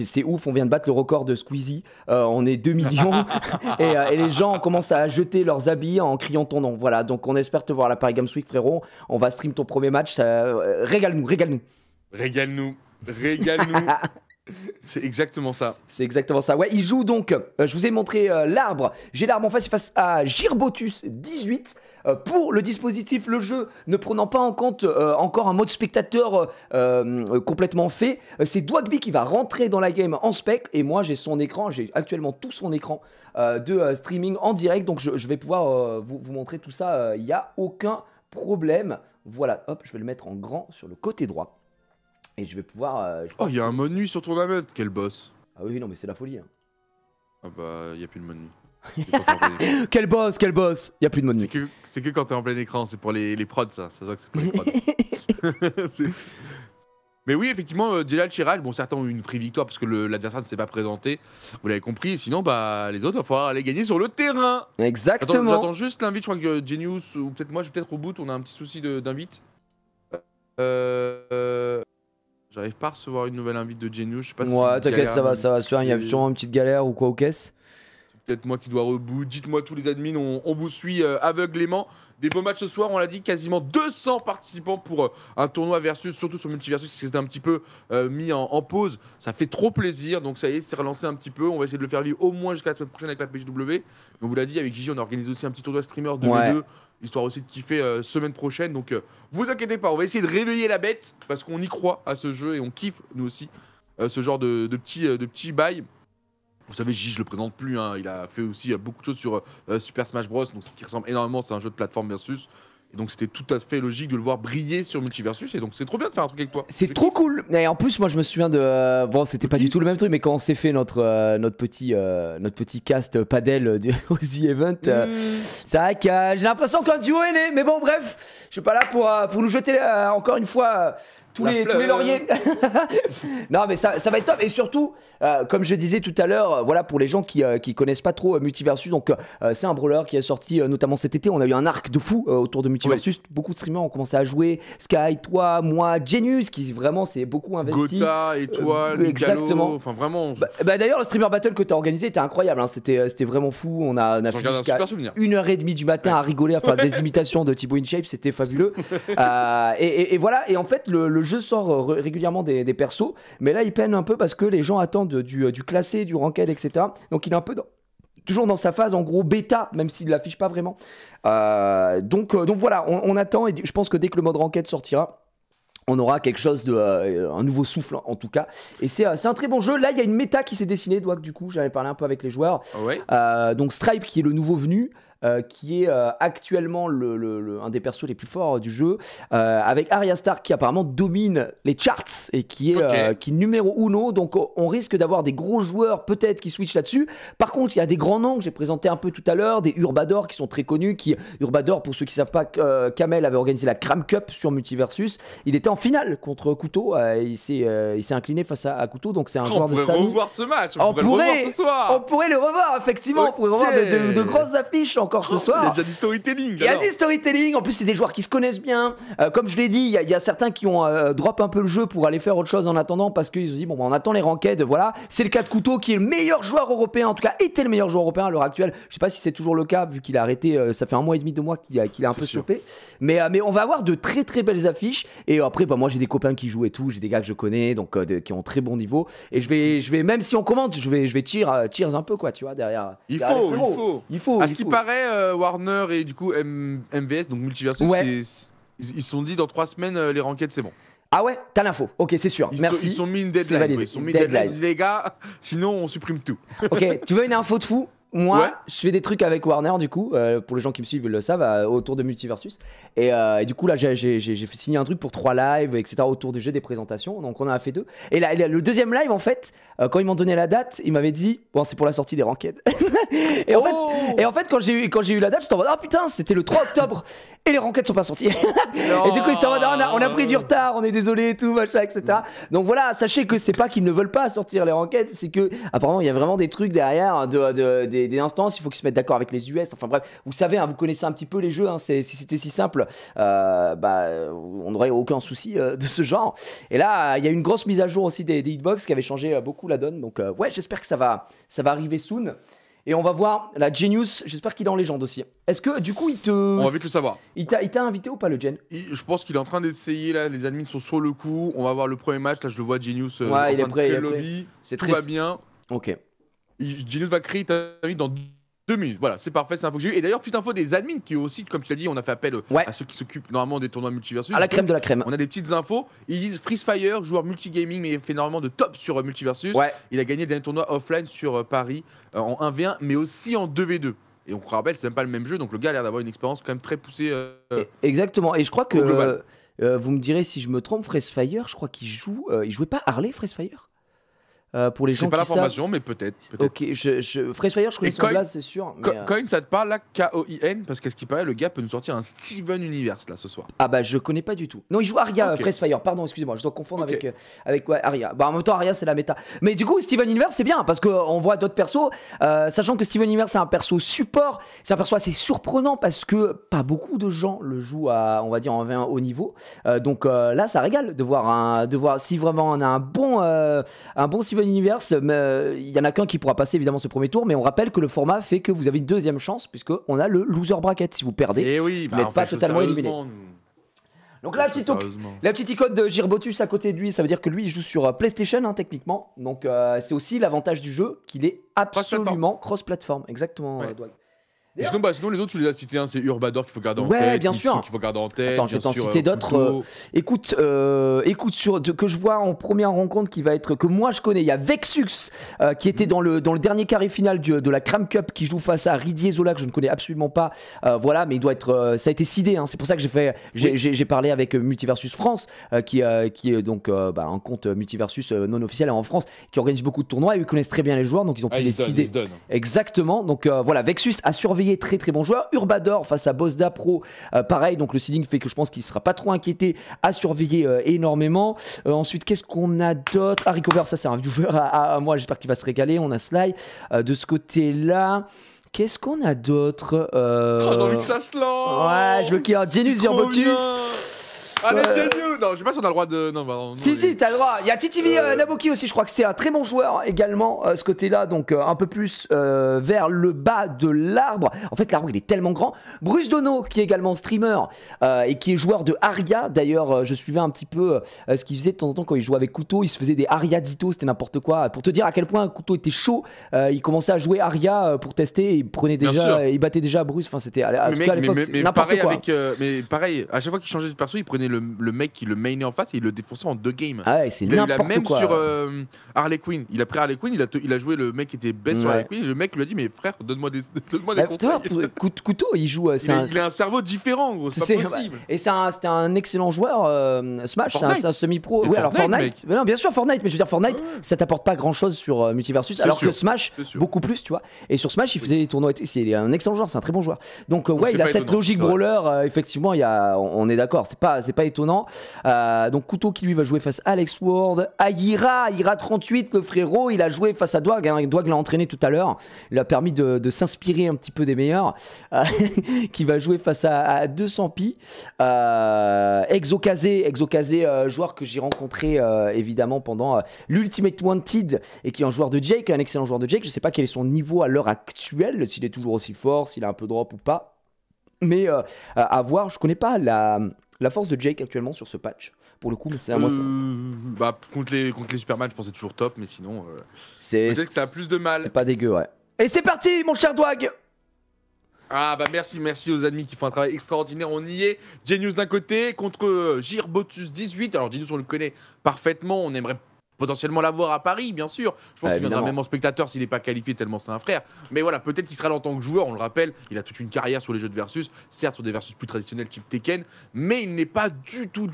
C'est ouf, on vient de battre le record de Squeezie. On est 2 millions et les gens commencent à jeter leurs habits en criant ton nom. Voilà, donc on espère te voir à la Paris Games Week, frérot. On va stream ton premier match. Régale-nous, régale-nous. Régale-nous. C'est exactement ça. C'est exactement ça. Ouais, il joue donc. Je vous ai montré l'arbre. J'ai l'arbre en face à Girbotus 18. Pour le dispositif, le jeu ne prenant pas en compte encore un mode spectateur complètement fait, c'est Dwagby qui va rentrer dans la game en spec et moi j'ai son écran, j'ai actuellement tout son écran de streaming en direct, donc je vais pouvoir vous montrer tout ça, il n'y a aucun problème. Voilà, hop, je vais le mettre en grand sur le côté droit et je vais pouvoir... Oh, il y a un mode nuit sur Tournament. Quel boss. Ah oui, non mais c'est la folie. Hein. Ah bah, il y a plus de mode nuit. C'est quand t'es en plein écran. Quel boss, il n'y a plus de mode nuit. C'est que quand t'es en plein écran, c'est pour les prods ça. Ça se voit que c'est pour les prods. C'est- Mais oui, effectivement, Jelal Chirage, bon, certains ont eu une free victoire parce que l'adversaire ne s'est pas présenté. Vous l'avez compris. Sinon, bah, les autres, il va falloir aller gagner sur le terrain. Exactement. J'attends juste l'invite. Je crois que Genius, ou peut-être moi, je vais peut-être reboot. On a un petit souci d'invite. J'arrive pas à recevoir une nouvelle invite de Genius. Je sais pas si Ouais, c'est t'inquiète, galère, ça va se faire. Il y a c'est- sûrement une petite galère ou quoi aux caisses. Peut-être moi qui dois reboot. Dites-moi tous les admins, on vous suit aveuglément. Des beaux matchs ce soir, on l'a dit, quasiment 200 participants pour un tournoi versus, surtout sur Multiversus qui s'était un petit peu mis en pause. Ça fait trop plaisir, donc ça y est, c'est relancé un petit peu. On va essayer de le faire vivre au moins jusqu'à la semaine prochaine avec la PGW. Mais on vous l'a dit, avec Gigi, on organise aussi un petit tournoi streamer 2v2, Ouais. histoire aussi de kiffer semaine prochaine. Donc vous inquiétez pas, on va essayer de réveiller la bête parce qu'on y croit à ce jeu et on kiffe nous aussi ce genre de petits bails. Vous savez, Gigi, je le présente plus, hein. Il a fait aussi beaucoup de choses sur Super Smash Bros, donc ce qui ressemble énormément, c'est un jeu de plateforme versus. Et donc c'était tout à fait logique de le voir briller sur Multiversus, et donc c'est trop bien de faire un truc avec toi. C'est Je trop kiffe. cool. Et en plus, moi, je me souviens de. Bon, c'était pas du tout le même truc, mais quand on s'est fait notre petit cast padel au The Event, c'est vrai que j'ai l'impression qu'un duo est né. Mais bon, bref, je suis pas là pour nous jeter encore une fois. Tous La les fleur. lauriers. Non, mais ça va être top. Et surtout, comme je disais tout à l'heure, voilà, pour les gens qui connaissent pas trop Multiversus, donc c'est un brawler qui est sorti notamment cet été. On a eu un arc de fou autour de Multiversus. Beaucoup de streamers ont commencé à jouer. Sky, toi, moi, Genius, qui vraiment s'est beaucoup investi. Gotha, Étoile, exactement. Enfin vraiment, Bah, d'ailleurs, le streamer battle que tu as organisé était incroyable. Hein. C'était vraiment fou. On a j'en fini garde un jusqu'à super souvenir. 1h30 du matin à rigoler, à faire des imitations de Thibaut InShape, c'était fabuleux. Et voilà, et en fait, le jeu sort régulièrement des persos, mais là, il peine un peu parce que les gens attendent du classé, du ranked, etc. Donc, il est un peu toujours dans sa phase, en gros, bêta, même s'il ne l'affiche pas vraiment. Donc voilà, on attend, et je pense que dès que le mode ranked sortira, on aura quelque chose un nouveau souffle en tout cas, et c'est un très bon jeu. Là il y a une méta qui s'est dessinée, donc du coup j'avais parlé un peu avec les joueurs. Ah ouais. Donc Stripe qui est le nouveau venu, qui est actuellement un des persos les plus forts du jeu, avec Arya Stark qui apparemment domine les charts et qui est numéro uno. Donc on risque d'avoir des gros joueurs peut-être qui switchent là-dessus. Par contre il y a des grands noms que j'ai présenté un peu tout à l'heure, des Urbador qui sont très connus. Urbador, pour ceux qui ne savent pas, Kamel avait organisé la Cram Cup sur Multiversus. Il était en finale contre Couteau, il s'est incliné face à Couteau, donc c'est un joueur On de pourrait Samy. revoir ce match, On on pourrait le revoir pourrait- ce soir. On pourrait le revoir, effectivement. On pourrait revoir de grosses affiches encore ce Il y a soir. déjà du storytelling. Il y a j'adore. du storytelling, en plus c'est des joueurs qui se connaissent bien. Comme je l'ai dit, il y a certains qui ont drop un peu le jeu pour aller faire autre chose en attendant, parce qu'ils se disent bon bah, on attend les ranked, voilà. C'est le cas de Couteau qui est le meilleur joueur européen, en tout cas était le meilleur joueur européen à l'heure actuelle. Je sais pas si c'est toujours le cas vu qu'il a arrêté, ça fait 1 mois et demi, 2 mois qu'il a un peu C'est sûr. stoppé. Mais on va avoir de très très belles affiches. Et après bah, moi j'ai des copains qui jouent et tout, j'ai des gars que je connais donc qui ont très bon niveau. Et je vais même si on commente, je vais cheers un peu quoi, tu vois, derrière. Il derrière les faut, frérots. il faut. Il faut. À il ce qui faut. paraît, Warner et du coup MVS, donc Multiversus, Ouais. ils se sont dit dans 3 semaines les ranked c'est bon. Ah ouais, t'as l'info. Ok, c'est sûr. Merci. Ils sont mis une C'est deadline. validé. quoi. Ils sont mis une Deadline. deadline, les gars, sinon on supprime tout. Ok, tu veux une info de fou? moi, Ouais. je fais des trucs avec Warner, du coup, pour les gens qui me suivent, ils le savent, autour de Multiversus. Et du coup, là, j'ai fait signer un truc pour 3 lives, etc., autour du jeu, des présentations. Donc, on en a fait 2. Et là, le deuxième live, en fait, quand ils m'ont donné la date, ils m'avaient dit, bon, c'est pour la sortie des Ranked. et, en fait, quand j'ai eu la date, j'étais en mode, oh putain, c'était le 3 octobre, et les Ranked sont pas sortis. Et du coup, c'était en mode, ah, on a pris du retard, on est désolé, et tout, machin, etc. Donc voilà, sachez que c'est pas qu'ils ne veulent pas sortir les Ranked, c'est que, apparemment, il y a vraiment des trucs derrière, des instances, il faut qu'ils se mettent d'accord avec les US. Enfin bref, vous savez, hein, vous connaissez un petit peu les jeux. Hein, si c'était si simple, on n'aurait aucun souci de ce genre. Et là, il y a une grosse mise à jour aussi des hitbox qui avait changé beaucoup la donne. Donc ouais, j'espère que ça va arriver soon. Et on va voir la Genius. J'espère qu'il est en légende aussi. Est-ce que du coup, On va vite le savoir. il t'a invité ou pas, le Gen? Je pense qu'il est en train d'essayer là. Les admins sont sur le coup. On va voir le premier match. Là, je le vois Genius. Ouais, en il est train de prêt, créer il est le prêt. lobby. C'est Tout très va bien. Ok. Genius va créer ta vie dans 2 minutes. Voilà, c'est parfait, c'est l'info que j'ai eu. Et d'ailleurs, petite info des admins qui aussi, comme tu l'as dit, on a fait appel Ouais. à ceux qui s'occupent normalement des tournois multiversus. À la crème de la crème. On a des petites infos. Ils disent Freeze Fire, joueur multigaming, mais il fait énormément de top sur multiversus. Ouais. Il a gagné des tournois offline sur Paris en 1v1, mais aussi en 2v2. Et on rappelle, c'est même pas le même jeu, donc le gars a l'air d'avoir une expérience quand même très poussée. Exactement. Et je crois au global. que vous me direz si je me trompe, Freeze Fire, je crois qu'il jouait pas Harley, Freeze Fire. Pour les C'est gens pas qui savent. l'information, mais peut-être. Ok, Freeze Fire, je connais Et son Coin- blase, c'est sûr. Mais, Coin, ça te parle là, K-O-I-N, parce qu'à ce qui paraît, le gars peut nous sortir un Steven Universe là ce soir. Ah bah je connais pas du tout. Non, il joue Aria, Ok. Freeze Fire, pardon, excusez-moi, je dois confondre Ok. avec ouais, Aria. Bah en même temps, Aria c'est la méta. Mais du coup, Steven Universe c'est bien parce qu'on voit d'autres persos, sachant que Steven Universe c'est un perso support, c'est un perso assez surprenant parce que pas beaucoup de gens le jouent à, on va dire, en 20 haut niveau. Donc là, ça régale de voir si vraiment on a un bon Steven Universe. Mais il y en a qu'un qui pourra passer évidemment ce premier tour, mais on rappelle que le format fait que vous avez une deuxième chance puisque on a le loser bracket. Si vous perdez, Et oui, vous n'êtes pas totalement éliminé. Donc là, Sérieusement. la petite icône de Girbotus à côté de lui, ça veut dire que lui il joue sur PlayStation hein, techniquement. Donc c'est aussi l'avantage du jeu qu'il est absolument cross-platform. Exactement, Ouais. Dwight. Sinon, les autres, tu les as cités, hein, c'est Urbador qu'il faut garder en Ouais, tête. bien Mitsu sûr. qu'il faut garder en tête. Attends, je vais bien t'en sûr, citer d'autres. Kuto. Écoute, que je vois en première rencontre qui va être que moi je connais. Il y a Vexux qui était dans le dernier carré final de la Cram Cup qui joue face à Ridier Zola que je ne connais absolument pas. Voilà, mais il doit être. Ça a été seedé. Hein, c'est pour ça que j'ai parlé avec Multiversus France qui est donc un compte Multiversus non officiel en France qui organise beaucoup de tournois et ils connaissent très bien les joueurs donc ils ont pu les seeder. Exactement. Donc voilà, Vexus a surveillé très très bon joueur. Urbador face à Bosda Pro, pareil. Donc le seeding fait que je pense qu'il sera pas trop inquiété à surveiller énormément. Ensuite, qu'est-ce qu'on a d'autre? Harry Cover, ça c'est un viewer à moi. J'espère qu'il va se régaler. On a Sly de ce côté-là. Qu'est-ce qu'on a d'autre? Oh, j'ai envie que ça se lance. Ouais, je veux qu'il y ait un Genius Trop Zirbotus. bien. Allez, Ouais. Genius. Non, je sais pas si on a le droit de. Non, non, Si, t'as le droit. Il y a TTV Naboki aussi, je crois que c'est un très bon joueur également, ce côté-là, donc un peu plus vers le bas de l'arbre. En fait, l'arbre, il est tellement grand. Bruce Dono, qui est également streamer et qui est joueur de Aria. D'ailleurs, je suivais un petit peu ce qu'il faisait de temps en temps quand il jouait avec Kuto. Il se faisait des Aria Ditto, c'était n'importe quoi. Pour te dire à quel point Kuto était chaud, il commençait à jouer Aria pour tester. Il prenait Bien déjà, sûr. il battait déjà Bruce. Enfin, c'était à l'époque, Mais n'importe pareil, quoi. mais pareil, à chaque fois qu'il changeait de perso, il prenait le mec qui le mainait en face et il le défonçait en 2 games. Ah ouais, c'est Il a eu la n'importe même quoi. sur Harley Quinn. Il a pris Harley Quinn, il a joué le mec qui était best sur Ouais. Harley Quinn. Et le mec lui a dit mais frère, donne-moi des Bah, tu conseils. vois, Kuto, il joue. Il a un cerveau différent, gros. C'est pas possible. Et c'était un excellent joueur, Smash, c'est Fortnite. un semi-pro. Et Oui, alors Fortnite, Fortnite. Mais non, bien sûr, Fortnite, mais je veux dire, Fortnite, Ouais. ça t'apporte pas grand chose sur Multiversus, C'est alors sûr. que Smash, C'est sûr. beaucoup plus, tu vois. Et sur Smash, il faisait des tournois. Il est un excellent joueur, c'est un très bon joueur. Donc, ouais, c'est il a pas cette étonnant, logique c'est vrai. brawler, effectivement, on est d'accord, c'est pas étonnant. Donc, Kuto qui lui va jouer face à Alex Ward. Aira 38, le frérot, il a joué face à Dwag. Hein, Dwag l'a entraîné tout à l'heure. Il a permis de s'inspirer un petit peu des meilleurs. Qui va jouer face à 200 pi. Exokaze, joueur que j'ai rencontré évidemment pendant l'Ultimate Wanted et qui est un joueur de Jake, un excellent joueur de Jake. Je sais pas quel est son niveau à l'heure actuelle, s'il est toujours aussi fort, s'il a un peu drop ou pas. Mais à voir, je connais pas la force de Jake actuellement sur ce patch. Pour le coup, mais c'est à moi. Bah, contre les Superman, je pense que c'est toujours top, mais sinon, C'est peut-être que ça a plus de mal. pas dégueu, ouais. Et c'est parti, mon cher Dwag. Ah bah merci aux amis qui font un travail extraordinaire, on y est. Genius d'un côté contre Girbotus 18. Alors Genius on le connaît parfaitement, on aimerait potentiellement l'avoir à Paris, bien sûr. Je pense qu'il viendra évidemment. même en spectateur s'il n'est pas qualifié tellement c'est un frère. Mais voilà, peut-être qu'il sera là en tant que joueur, on le rappelle. Il a toute une carrière sur les jeux de versus, certes sur des versus plus traditionnels type Tekken, mais il n'est pas du tout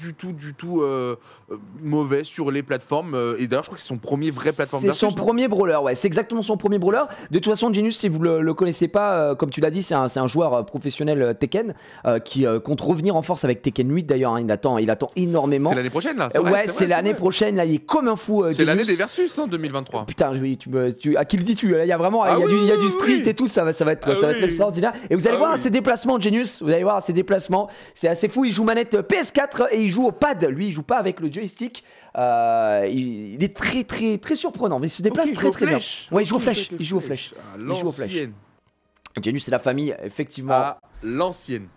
mauvais sur les plateformes. Et d'ailleurs, je crois que c'est son premier vrai plateforme C'est versus. son premier brawler, ouais, c'est exactement son premier brawler. De toute façon, Genius, si vous le connaissez pas, comme tu l'as dit, c'est un joueur professionnel Tekken qui compte revenir en force avec Tekken 8 d'ailleurs. Hein, il attend énormément. C'est l'année prochaine là. Ouais, c'est l'année prochaine. Là, il est comme un fou. C'est l'année Genius. des versus, hein, 2023. Putain, à qui le dis-tu? Là, il y a vraiment, Ah il y a oui, du street oui. et tout, ça va être oui. extraordinaire. Et vous allez Ah voir oui. ses déplacements, Genius. Vous allez voir ses déplacements. C'est assez fou. Il joue manette PS4 et il joue au pad. Lui, il joue pas avec le joystick. Il est très surprenant, mais il se déplace Ok, il joue très aux bien. flèches. Ouais, il joue au Ok, flèche. avec Il joue au flèche. À Il joue au flèche. l'ancienne. Genius, c'est la famille, effectivement. À l'ancienne.